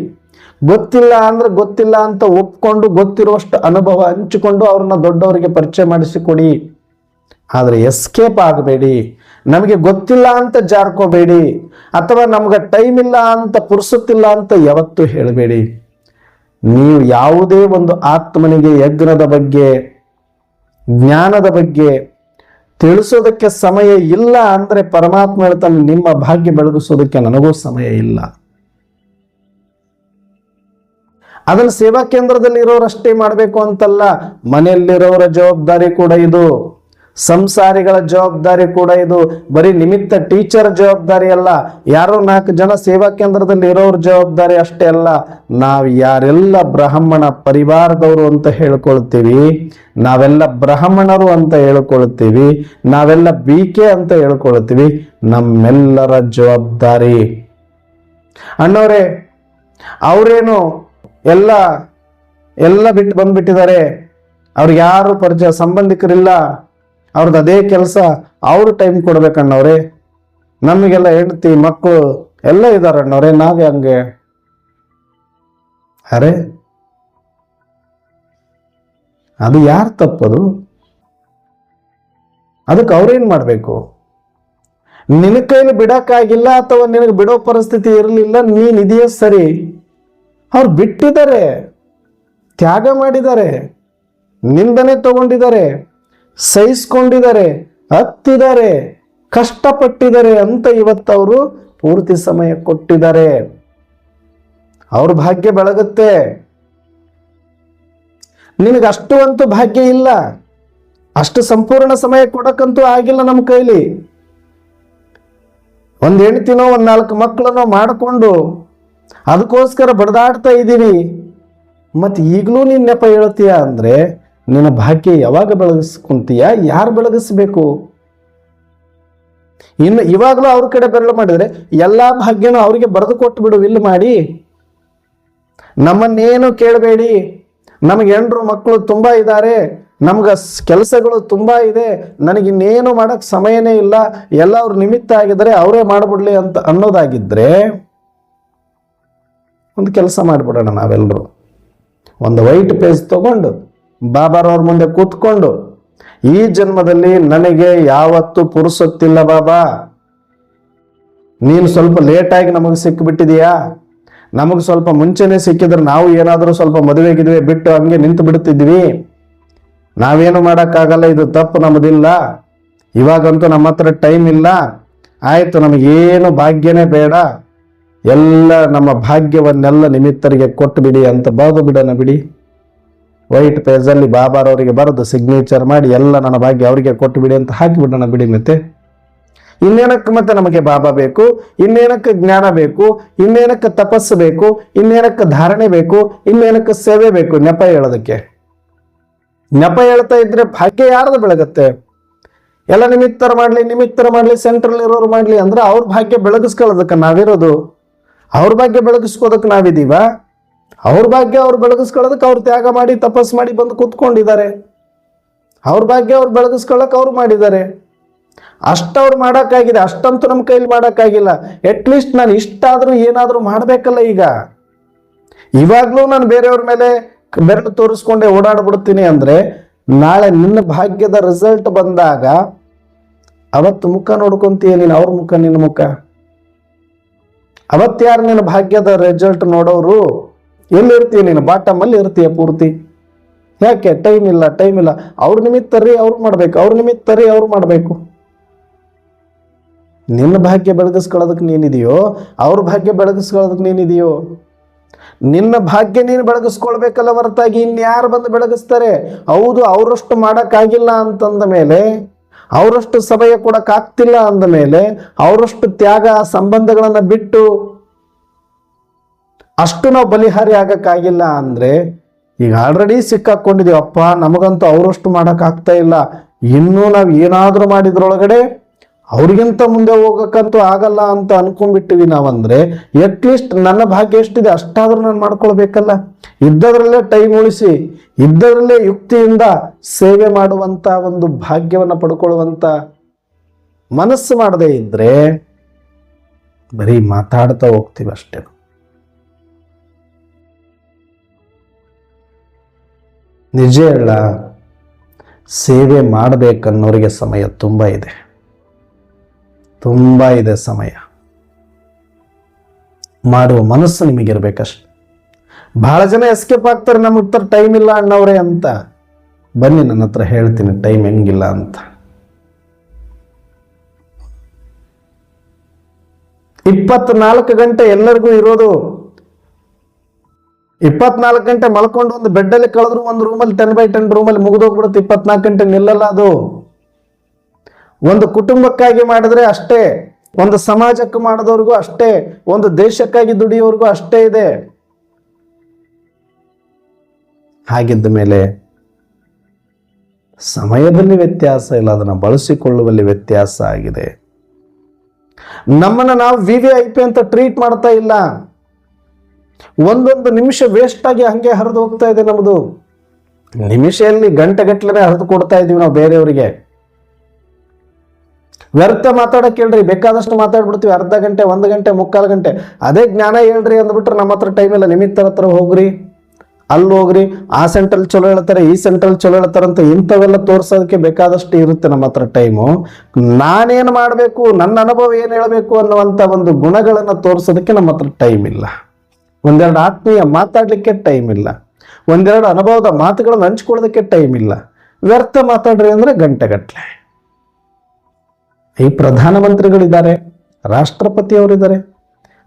ಗೊತ್ತಿಲ್ಲ ಅಂದ್ರೆ ಗೊತ್ತಿಲ್ಲ ಅಂತ ಒಪ್ಕೊಂಡು ಗೊತ್ತಿರುವಷ್ಟು ಅನುಭವ ಹಂಚಿಕೊಂಡು ಅವ್ರನ್ನ ದೊಡ್ಡವರಿಗೆ ಪರಿಚಯ ಮಾಡಿಸಿಕೊಡಿ. ಆದರೆ ಎಸ್ಕೇಪ್ ಆಗಬೇಡಿ. ನಮಗೆ ಗೊತ್ತಿಲ್ಲ ಅಂತ ಜಾರ್ಕೋಬೇಡಿ, ಅಥವಾ ನಮ್ಗೆ ಟೈಮ್ ಇಲ್ಲ ಅಂತ, ಪುರ್ಸುತ್ತಿಲ್ಲ ಅಂತ ಯಾವತ್ತೂ ಹೇಳಬೇಡಿ. ನೀವು ಯಾವುದೇ ಒಂದು ಆತ್ಮನಿಗೆ ಯಜ್ಞದ ಬಗ್ಗೆ, ಜ್ಞಾನದ ಬಗ್ಗೆ ತಿಳಿಸೋದಕ್ಕೆ ಸಮಯ ಇಲ್ಲ ಅಂದ್ರೆ ಪರಮಾತ್ಮ ಹೇಳ್ತಾನೆ, ನಿಮ್ಮ ಭಾಗ್ಯ ಬೆಳಗಿಸೋದಕ್ಕೆ ನನಗೂ ಸಮಯ ಇಲ್ಲ. ಅದನ್ನು ಸೇವಾ ಕೇಂದ್ರದಲ್ಲಿ ಇರೋರಷ್ಟೇ ಮಾಡಬೇಕು ಅಂತಲ್ಲ, ಮನೆಯಲ್ಲಿರೋರ ಜವಾಬ್ದಾರಿ ಕೂಡ ಇದು, ಸಂಸಾರಿಗಳ ಜವಾಬ್ದಾರಿ ಕೂಡ ಇದು. ಬರೀ ನಿಮಿತ್ತ ಟೀಚರ್ ಜವಾಬ್ದಾರಿ ಅಲ್ಲ, ಯಾರೋ 4 ಜನ ಸೇವಾ ಕೇಂದ್ರದಲ್ಲಿ ಇರೋರ ಜವಾಬ್ದಾರಿ ಅಷ್ಟೇ ಅಲ್ಲ. ನಾವು ಯಾರೆಲ್ಲ ಬ್ರಾಹ್ಮಣ ಪರಿವಾರದವರು ಅಂತ ಹೇಳ್ಕೊಳ್ತೀವಿ, ನಾವೆಲ್ಲ ಬ್ರಾಹ್ಮಣರು ಅಂತ ಹೇಳ್ಕೊಳ್ತೀವಿ, ನಾವೆಲ್ಲ BK ಅಂತ ಹೇಳ್ಕೊಳ್ತೀವಿ, ನಮ್ಮೆಲ್ಲರ ಜವಾಬ್ದಾರಿ. ಅಣ್ಣವ್ರೆ ಅವರೇನು ಎಲ್ಲ ಬಿಟ್ಟು ಬಂದ್ಬಿಟ್ಟಿದ್ದಾರೆ, ಅವ್ರಿಗೆ ಯಾರು ಪರಿಚಯ ಸಂಬಂಧಿಕರಿಲ್ಲ, ಅವ್ರದ್ದು ಅದೇ ಕೆಲಸ, ಅವರು ಟೈಮ್ ಕೊಡ್ಬೇಕಣ್ಣವ್ರೆ. ನಮಗೆಲ್ಲ ಹೆಂಡತಿ ಮಕ್ಕಳು ಎಲ್ಲ ಇದ್ದಾರೆ ಅಣ್ಣವ್ರೆ, ನಾವೇ ಹಂಗೆ. ಅರೆ ಅದು ಯಾರು ತಪ್ಪದು? ಅದಕ್ಕೆ ಅವ್ರೇನ್ ಮಾಡ್ಬೇಕು? ನಿನ್ನ ಕೈಲಿ ಬಿಡಕ್ಕಾಗಿಲ್ಲ ಅಥವಾ ನಿನಗೆ ಬಿಡೋ ಪರಿಸ್ಥಿತಿ ಇರಲಿಲ್ಲ, ನೀನ್ ಇದೆಯೋ ಸರಿ. ಅವ್ರು ಬಿಟ್ಟಿದ್ದಾರೆ, ತ್ಯಾಗ ಮಾಡಿದ್ದಾರೆ, ನಿಂದನೆ ತಗೊಂಡಿದ್ದಾರೆ, ಸಹಿಸ್ಕೊಂಡಿದ್ದಾರೆ, ಹತ್ತಿದ್ದಾರೆ, ಕಷ್ಟಪಟ್ಟಿದ್ದಾರೆ ಅಂತ ಇವತ್ತವರು ಪೂರ್ತಿ ಸಮಯ ಕೊಟ್ಟಿದ್ದಾರೆ. ಅವ್ರ ಭಾಗ್ಯ ಬೆಳಗುತ್ತೆ. ನಿನಗೆ ಅಷ್ಟು ಅಂತೂ ಭಾಗ್ಯ ಇಲ್ಲ, ಅಷ್ಟು ಸಂಪೂರ್ಣ ಸಮಯ ಕೊಡಕ್ಕಂತೂ ಆಗಿಲ್ಲ ನಮ್ಮ ಕೈಲಿ. ಒಂದು ಹೆಂಡತಿನೋ 4 ಮಕ್ಕಳನ್ನೋ ಮಾಡಿಕೊಂಡು ಅದಕ್ಕೋಸ್ಕರ ಬಡದಾಡ್ತಾ ಇದ್ದೀವಿ. ಮತ್ತೆ ಈಗಲೂ ನೀನ್ ನೆಪ ಹೇಳ್ತೀಯ ಅಂದ್ರೆ ನಿನ್ನ ಭಾಗ್ಯ ಯಾವಾಗ ಬೆಳಗಿಸ್ಕೊಂತೀಯ? ಯಾರು ಬೆಳಗಿಸ್ಬೇಕು? ಇನ್ನು ಇವಾಗಲೂ ಅವ್ರ ಕಡೆ ಬೆರಳು ಮಾಡಿದ್ರೆ ಎಲ್ಲಾ ಭಾಗ್ಯನೂ ಅವ್ರಿಗೆ ಬರೆದು ಕೊಟ್ಟು ಬಿಡು, ಇಲ್ಲಿ ಮಾಡಿ. ನಮ್ಮನ್ನೇನು ಕೇಳಬೇಡಿ. ನಮಗೆ ಹೆಂಡ್ರು ಮಕ್ಕಳು ತುಂಬಾ ಇದ್ದಾರೆ, ನಮ್ಗ ಕೆಲಸಗಳು ತುಂಬಾ ಇದೆ, ನನಗಿನ್ನೇನು ಮಾಡಕ್ ಸಮಯನೇ ಇಲ್ಲ, ಎಲ್ಲ ಅವ್ರ ನಿಮಿತ್ತ ಆಗಿದ್ರೆ ಅವರೇ ಮಾಡ್ಬಿಡ್ಲಿ ಅಂತ ಅನ್ನೋದಾಗಿದ್ರೆ ಒಂದು ಕೆಲಸ ಮಾಡಿಬಿಡೋಣ. ನಾವೆಲ್ಲರೂ ಒಂದು ವೈಟ್ ಪೇಜ್ ತಗೊಂಡು ಬಾಬಾರವ್ರ ಮುಂದೆ ಕೂತ್ಕೊಂಡು, ಈ ಜನ್ಮದಲ್ಲಿ ನನಗೆ ಯಾವತ್ತೂ ಪುರುಸೊತ್ತಿಲ್ಲ ಬಾಬಾ, ನೀನು ಸ್ವಲ್ಪ ಲೇಟಾಗಿ ನಮಗೆ ಸಿಕ್ಕಿಬಿಟ್ಟಿದೀಯಾ, ನಮಗೆ ಸ್ವಲ್ಪ ಮುಂಚೆನೆ ಸಿಕ್ಕಿದ್ರೆ ನಾವು ಏನಾದರೂ ಸ್ವಲ್ಪ ಮದುವೆಗಿದ್ವಿ ಬಿಟ್ಟು ಹಂಗೆ ನಿಂತು ಬಿಡ್ತಿದ್ವಿ, ನಾವೇನು ಮಾಡೋಕ್ಕಾಗಲ್ಲ, ಇದು ತಪ್ಪು ನಮ್ಮದಿಲ್ಲ, ಇವಾಗಂತೂ ನಮ್ಮ ಹತ್ರ ಟೈಮ್ ಇಲ್ಲ, ಆಯ್ತು ನಮಗೇನು ಭಾಗ್ಯನೇ ಬೇಡ, ಎಲ್ಲ ನಮ್ಮ ಭಾಗ್ಯವನ್ನೆಲ್ಲ ನಿಮಿತ್ತರಿಗೆ ಕೊಟ್ಟು ಬಿಡಿ ಅಂತ ಬರೆದು ಬಿಡೋಣ ಬಿಡಿ. ವೈಟ್ ಪೇಜಲ್ಲಿ ಬಾಬಾರವರಿಗೆ ಬರೆದು ಸಿಗ್ನೇಚರ್ ಮಾಡಿ ಎಲ್ಲ ನನ್ನ ಭಾಗ್ಯ ಅವರಿಗೆ ಕೊಟ್ಟು ಬಿಡಿ ಅಂತ ಹಾಕಿಬಿಡೋಣ ಬಿಡಿ. ಮತ್ತೆ ಇನ್ನೇನಕ್ಕೆ ಮತ್ತೆ ನಮಗೆ ಬಾಬಾ ಬೇಕು, ಇನ್ನೇನಕ್ಕೆ ಜ್ಞಾನ ಬೇಕು, ಇನ್ನೇನಕ್ಕೆ ತಪಸ್ಸು ಬೇಕು, ಇನ್ನೇನಕ್ಕೆ ಧಾರಣೆ ಬೇಕು, ಇನ್ನೇನಕ್ಕೆ ಸೇವೆ ಬೇಕು? ನೆಪ ಹೇಳೋದಕ್ಕೆ. ನೆಪ ಹೇಳ್ತಾ ಇದ್ರೆ ಭಾಗ್ಯ ಯಾರ್ದು ಬೆಳಗತ್ತೆ? ಎಲ್ಲ ನಿಮಿತ್ತರ ಮಾಡ್ಲಿ ಸೆಂಟ್ರಲ್ ಇರೋರು ಮಾಡ್ಲಿ ಅಂದ್ರೆ ಅವ್ರ ಭಾಗ್ಯ ಬೆಳಗಿಸ್ಕೊಳ್ಳೋದಕ್ಕೆ ನಾವಿರೋದು, ಅವ್ರ ಭಾಗ್ಯ ಬೆಳಗಿಸ್ಕೋದಕ್ಕೆ ನಾವಿದೀವ? ಅವ್ರ ಭಾಗ್ಯ ಅವ್ರು ಬೆಳಗಿಸ್ಕೊಳ್ಳೋದಕ್ಕೆ ಅವ್ರು ತ್ಯಾಗ ಮಾಡಿ ತಪಸ್ ಮಾಡಿ ಬಂದು ಕೂತ್ಕೊಂಡಿದ್ದಾರೆ. ಅವ್ರ ಭಾಗ್ಯ ಅವ್ರು ಬೆಳಗಿಸ್ಕೊಳ್ಳೋಕೆ ಅವ್ರು ಮಾಡಿದ್ದಾರೆ. ಅಷ್ಟವ್ರು ಮಾಡೋಕ್ಕಾಗಿದೆ, ಅಷ್ಟಂತೂ ನಮ್ಮ ಕೈಲಿ ಮಾಡೋಕ್ಕಾಗಿಲ್ಲ. ಅಟ್ಲೀಸ್ಟ್ ನಾನು ಇಷ್ಟಾದ್ರೂ ಏನಾದರೂ ಮಾಡಬೇಕಲ್ಲ. ಈಗ ಇವಾಗ್ಲೂ ನಾನು ಬೇರೆಯವ್ರ ಮೇಲೆ ಬೆರಳು ತೋರಿಸ್ಕೊಂಡೆ ಓಡಾಡ್ಬಿಡ್ತೀನಿ ಅಂದ್ರೆ ನಾಳೆ ನಿನ್ನ ಭಾಗ್ಯದ ರಿಸಲ್ಟ್ ಬಂದಾಗ ಅವತ್ತು ಮುಖ ನೋಡ್ಕೊಂತೀಯ ನೀನು, ಅವ್ರ ಮುಖ ನಿನ್ನ ಮುಖ. ಅವತ್ಯಾರು ನಿನ್ನ ಭಾಗ್ಯದ ರಿಸಲ್ಟ್ ನೋಡೋರು? ಎಲ್ಲಿರ್ತೀಯ ನೀನು? ಬಾಟಮ್ ಅಲ್ಲಿ ಇರ್ತೀಯ ಪೂರ್ತಿ. ಯಾಕೆ? ಟೈಮ್ ಇಲ್ಲ. ಅವ್ರ ನಿಮಿತ್ತರಿ ಅವ್ರು ಮಾಡ್ಬೇಕು, ಅವ್ರ ನಿಮಿತ್ತರಿ ಅವ್ರು ಮಾಡ್ಬೇಕು. ನಿನ್ನ ಭಾಗ್ಯ ಬೆಳಗಿಸ್ಕೊಳ್ಳೋದಕ್ಕೆ ನೀನಿದೆಯೋ, ಅವ್ರ ಭಾಗ್ಯ ಬೆಳಗಿಸ್ಕೊಳ್ಳೋದಕ್ಕೆ ನೀನಿದೆಯೋ? ನಿನ್ನ ಭಾಗ್ಯ ನೀನು ಬೆಳಗಿಸ್ಕೊಳ್ಬೇಕಲ್ಲ ಹೊರತಾಗಿ ಇನ್ಯಾರು ಬಂದು ಬೆಳಗಿಸ್ತಾರೆ? ಹೌದು, ಅವರಷ್ಟು ಮಾಡೋಕ್ಕಾಗಿಲ್ಲ ಅಂತಂದ ಮೇಲೆ, ಅವರಷ್ಟು ಸಮಯ ಕೊಡಕ್ಕಾಗ್ತಿಲ್ಲ ಅಂದ ಮೇಲೆ, ಅವರಷ್ಟು ತ್ಯಾಗ ಸಂಬಂಧಗಳನ್ನ ಬಿಟ್ಟು ಅಷ್ಟು ನಾವು ಬಲಿಹಾರಿ ಆಗಕ್ಕಾಗಿಲ್ಲ ಅಂದ್ರೆ ಈಗ ಆಲ್ರೆಡಿ ಸಿಕ್ಕಾಕೊಂಡಿದೀವಪ್ಪ, ನಮಗಂತೂ ಅವರಷ್ಟು ಮಾಡೋಕ್ಕಾಗ್ತಾ ಇಲ್ಲ, ಇನ್ನೂ ನಾವು ಏನಾದರೂ ಮಾಡಿದ್ರೊಳಗಡೆ ಅವ್ರಿಗಿಂತ ಮುಂದೆ ಹೋಗಕ್ಕಂತೂ ಆಗಲ್ಲ ಅಂತ ಅನ್ಕೊಂಡ್ಬಿಟ್ಟಿವಿ ನಾವಂದ್ರೆ ಅಟ್ಲೀಸ್ಟ್ ನನ್ನ ಭಾಗ್ಯ ಎಷ್ಟಿದೆ ಅಷ್ಟಾದ್ರೂ ನಾನು ಮಾಡ್ಕೊಳ್ಬೇಕಲ್ಲ. ಇದ್ದದ್ರಲ್ಲೇ ಟೈಮ್ ಉಳಿಸಿ ಇದ್ದದ್ರಲ್ಲೇ ಯುಕ್ತಿಯಿಂದ ಸೇವೆ ಮಾಡುವಂತ ಒಂದು ಭಾಗ್ಯವನ್ನ ಪಡ್ಕೊಳ್ಳುವಂತ ಮನಸ್ಸು ಮಾಡದೇ ಇದ್ರೆ ಬರೀ ಮಾತಾಡ್ತಾ ಹೋಗ್ತೀವಿ ಅಷ್ಟೇ. ನಿಜ ಹೇಳ, ಸೇವೆ ಮಾಡಬೇಕನ್ನೋರಿಗೆ ಸಮಯ ತುಂಬ ಇದೆ, ತುಂಬ ಇದೆ ಸಮಯ. ಮಾಡುವ ಮನಸ್ಸು ನಿಮಗಿರ್ಬೇಕಷ್ಟೆ. ಬಹಳ ಜನ ಎಸ್ಕೇಪ್ ಆಗ್ತಾರೆ, ನಮ್ಗೆ ಹತ್ರ ಟೈಮ್ ಇಲ್ಲ ಅಣ್ಣವ್ರೆ ಅಂತ. ಬನ್ನಿ ನನ್ನ ಹತ್ರ ಹೇಳ್ತೀನಿ ಟೈಮ್ ಹೆಂಗಿಲ್ಲ ಅಂತ. 24 ಗಂಟೆ ಎಲ್ಲರಿಗೂ ಇರೋದು. 24 ಗಂಟೆ ಮಲ್ಕೊಂಡು ಒಂದು ಬೆಡ್ಡಲ್ಲಿ ಕಳೆದ್ರು ಒಂದು ರೂಮಲ್ಲಿ 10x10 ರೂಮಲ್ಲಿ ಮುಗಿದೋಗ್ಬಿಡುತ್ತೆ. 24 ಗಂಟೆ ನಿಲ್ಲಲ್ಲ ಅದು. ಒಂದು ಕುಟುಂಬಕ್ಕಾಗಿ ಮಾಡಿದ್ರೆ ಅಷ್ಟೇ, ಒಂದು ಸಮಾಜಕ್ಕೆ ಮಾಡಿದವ್ರಿಗೂ ಅಷ್ಟೇ, ಒಂದು ದೇಶಕ್ಕಾಗಿ ದುಡಿಯೋರ್ಗೂ ಅಷ್ಟೇ ಇದೆ. ಹಾಗಿದ್ದ ಮೇಲೆ ಸಮಯದಲ್ಲಿ ವ್ಯತ್ಯಾಸ ಇಲ್ಲ, ಅದನ್ನು ಬಳಸಿಕೊಳ್ಳುವಲ್ಲಿ ವ್ಯತ್ಯಾಸ ಆಗಿದೆ. ನಮ್ಮನ್ನ ನಾವು VVIP ಅಂತ ಟ್ರೀಟ್ ಮಾಡ್ತಾ ಇಲ್ಲ. ಒಂದೊಂದು ನಿಮಿಷ ವೇಸ್ಟ್ ಆಗಿ ಹಂಗೆ ಹರಿದು ಹೋಗ್ತಾ ಇದೆ ನಮ್ದು. ನಿಮಿಷದಲ್ಲಿ ಗಂಟೆಗಟ್ಟಲೆ ಹರಿದು ಕೊಡ್ತಾ ಇದೀವಿ ನಾವು ಬೇರೆಯವರಿಗೆ. ವ್ಯರ್ಥ ಮಾತಾಡಕ್ ಹೇಳ್ರಿ, ಬೇಕಾದಷ್ಟು ಮಾತಾಡ್ಬಿಡ್ತೀವಿ. ಅರ್ಧ ಗಂಟೆ, 1 ಗಂಟೆ, 3/4 ಗಂಟೆ. ಅದೇ ಜ್ಞಾನ ಹೇಳ್ರಿ ಅಂದ್ಬಿಟ್ರೆ ನಮ್ಮ ಹತ್ರ ಟೈಮ್ ಇಲ್ಲ. ನಿಮಿತ್ತರ ಹತ್ರ ಹೋಗ್ರಿ, ಅಲ್ಲಿ ಹೋಗ್ರಿ, ಆ ಸೆಂಟ್ರಲ್ ಚಲೋ ಹೇಳ್ತಾರೆ, ಈ ಸೆಂಟ್ರಲ್ ಚಲೋ ಹೇಳ್ತಾರಂತ ಇಂಥವೆಲ್ಲ ತೋರ್ಸೋದಕ್ಕೆ ಬೇಕಾದಷ್ಟು ಇರುತ್ತೆ ನಮ್ಮ ಹತ್ರ ಟೈಮು. ನಾನೇನು ಮಾಡಬೇಕು, ನನ್ನ ಅನುಭವ ಏನು ಹೇಳಬೇಕು ಅನ್ನುವಂಥ ಒಂದು ಗುಣಗಳನ್ನು ತೋರಿಸೋದಕ್ಕೆ ನಮ್ಮ ಹತ್ರ ಟೈಮ್ ಇಲ್ಲ. ಒಂದೆರಡು ಆತ್ಮೀಯ ಮಾತಾಡ್ಲಿಕ್ಕೆ ಟೈಮ್ ಇಲ್ಲ. ಒಂದೆರಡು ಅನುಭವದ ಮಾತುಗಳನ್ನು ಹಂಚ್ಕೊಳ್ಳೋದಕ್ಕೆ ಟೈಮ್ ಇಲ್ಲ. ವ್ಯರ್ಥ ಮಾತಾಡ್ರಿ ಅಂದ್ರೆ ಗಂಟೆಗಟ್ಟಲೆ. ಈ ಪ್ರಧಾನಮಂತ್ರಿಗಳಿದ್ದಾರೆ, ರಾಷ್ಟ್ರಪತಿಯವರಿದ್ದಾರೆ,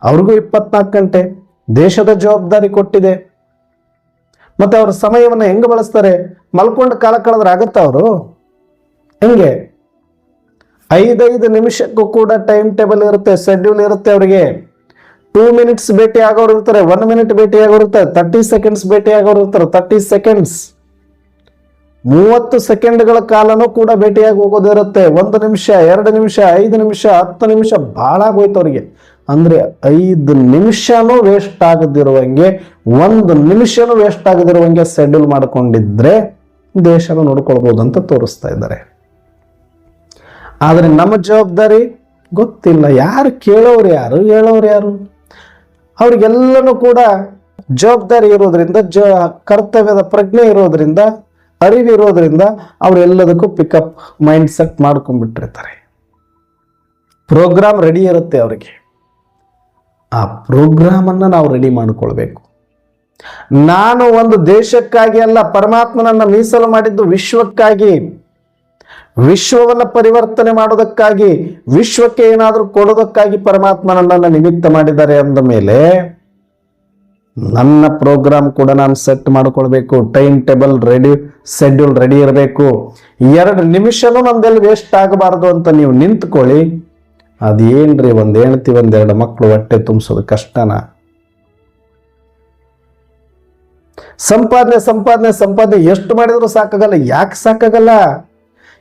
ಅವ್ರಿಗೂ 24 ಗಂಟೆ ದೇಶದ ಜವಾಬ್ದಾರಿ ಕೊಟ್ಟಿದೆ. ಮತ್ತೆ ಅವ್ರ ಸಮಯವನ್ನು ಹೆಂಗೆ ಬಳಸ್ತಾರೆ? ಮಲ್ಕೊಂಡು ಕಾಲ ಕಳೆದ್ರೆ ಆಗುತ್ತ? ಅವರು ಹೆಂಗೆ? 5 ನಿಮಿಷಕ್ಕೂ ಕೂಡ ಟೈಮ್ ಟೇಬಲ್ ಇರುತ್ತೆ, ಶೆಡ್ಯೂಲ್ ಇರುತ್ತೆ ಅವರಿಗೆ. 2 ಮಿನಿಟ್ಸ್ ಭೇಟಿ ಆಗೋರು ಇರ್ತಾರೆ, 1 ಮಿನಿಟ್ ಭೇಟಿ ಆಗೋರು ಇರ್ತಾರೆ, 30 ಸೆಕೆಂಡ್ಸ್ ಭೇಟಿ ಆಗೋರು ಇರ್ತಾರೆ. 30 ಸೆಕೆಂಡ್ಸ್ 30 ಸೆಕೆಂಡ್ಗಳ ಕಾಲನೂ ಕೂಡ ಭೇಟಿಯಾಗಿ ಹೋಗೋದಿರುತ್ತೆ. 1 ನಿಮಿಷ, 2 ನಿಮಿಷ, 5 ನಿಮಿಷ, 10 ನಿಮಿಷ ಭಾಳ ಆಗೋಯ್ತು ಅವ್ರಿಗೆ. ಅಂದ್ರೆ 5 ನಿಮಿಷನೂ ವೇಸ್ಟ್ ಆಗದಿರುವಂಗೆ, 1 ನಿಮಿಷನೂ ವೇಸ್ಟ್ ಆಗದಿರುವಂಗೆ ಶೆಡ್ಯೂಲ್ ಮಾಡ್ಕೊಂಡಿದ್ರೆ ದೇಶನ ನೋಡ್ಕೊಳ್ಬಹುದು ಅಂತ ತೋರಿಸ್ತಾ ಇದ್ದಾರೆ. ಆದ್ರೆ ನಮ್ಮ ಜವಾಬ್ದಾರಿ ಗೊತ್ತಿಲ್ಲ. ಯಾರು ಕೇಳೋರು ಯಾರು, ಹೇಳೋರು ಯಾರು? ಅವ್ರಿಗೆಲ್ಲನೂ ಕೂಡ ಜವಾಬ್ದಾರಿ ಇರೋದ್ರಿಂದ, ಕರ್ತವ್ಯದ ಪ್ರಜ್ಞೆ ಇರೋದ್ರಿಂದ, ಅರಿವಿರೋದ್ರಿಂದ ಅವರೆಲ್ಲದಕ್ಕೂ ಪಿಕಪ್ ಮೈಂಡ್ ಸೆಟ್ ಮಾಡ್ಕೊಂಡ್ಬಿಟ್ಟಿರ್ತಾರೆ. ಪ್ರೋಗ್ರಾಮ್ ರೆಡಿ ಇರುತ್ತೆ ಅವರಿಗೆ. ಆ ಪ್ರೋಗ್ರಾಮ್ ಅನ್ನ ನಾವು ರೆಡಿ ಮಾಡಿಕೊಳ್ಬೇಕು. ನಾನು ಒಂದು ದೇಶಕ್ಕಾಗಿ ಅಲ್ಲ, ಪರಮಾತ್ಮನನ್ನ ಮೀಸಲು ಮಾಡಿದ್ದು ವಿಶ್ವಕ್ಕಾಗಿ, ವಿಶ್ವವನ್ನ ಪರಿವರ್ತನೆ ಮಾಡೋದಕ್ಕಾಗಿ, ವಿಶ್ವಕ್ಕೆ ಏನಾದರೂ ಕೊಡೋದಕ್ಕಾಗಿ ಪರಮಾತ್ಮನನ್ನ ನಿಮಿತ್ತ ಮಾಡಿದ್ದಾರೆ ಅಂದ ಮೇಲೆ ನನ್ನ ಪ್ರೋಗ್ರಾಮ್ ಕೂಡ ನಾನು ಸೆಟ್ ಮಾಡ್ಕೊಳ್ಬೇಕು. Time table ready, schedule ready ಇರಬೇಕು. 2 ನಿಮಿಷನೂ ನಮ್ದಲ್ಲಿ ವೇಸ್ಟ್ ಆಗಬಾರ್ದು ಅಂತ ನೀವು ನಿಂತ್ಕೊಳ್ಳಿ. ಅದೇನ್ರಿ, ಒಂದು ಹೆಂಡತಿ 1-2 ಮಕ್ಕಳು ಹೊಟ್ಟೆ ತುಂಬಿಸೋದು ಕಷ್ಟನಾ? ಸಂಪಾದನೆ ಸಂಪಾದನೆ ಸಂಪಾದನೆ ಎಷ್ಟು ಮಾಡಿದ್ರು ಸಾಕಾಗಲ್ಲ. ಯಾಕೆ ಸಾಕಾಗಲ್ಲ?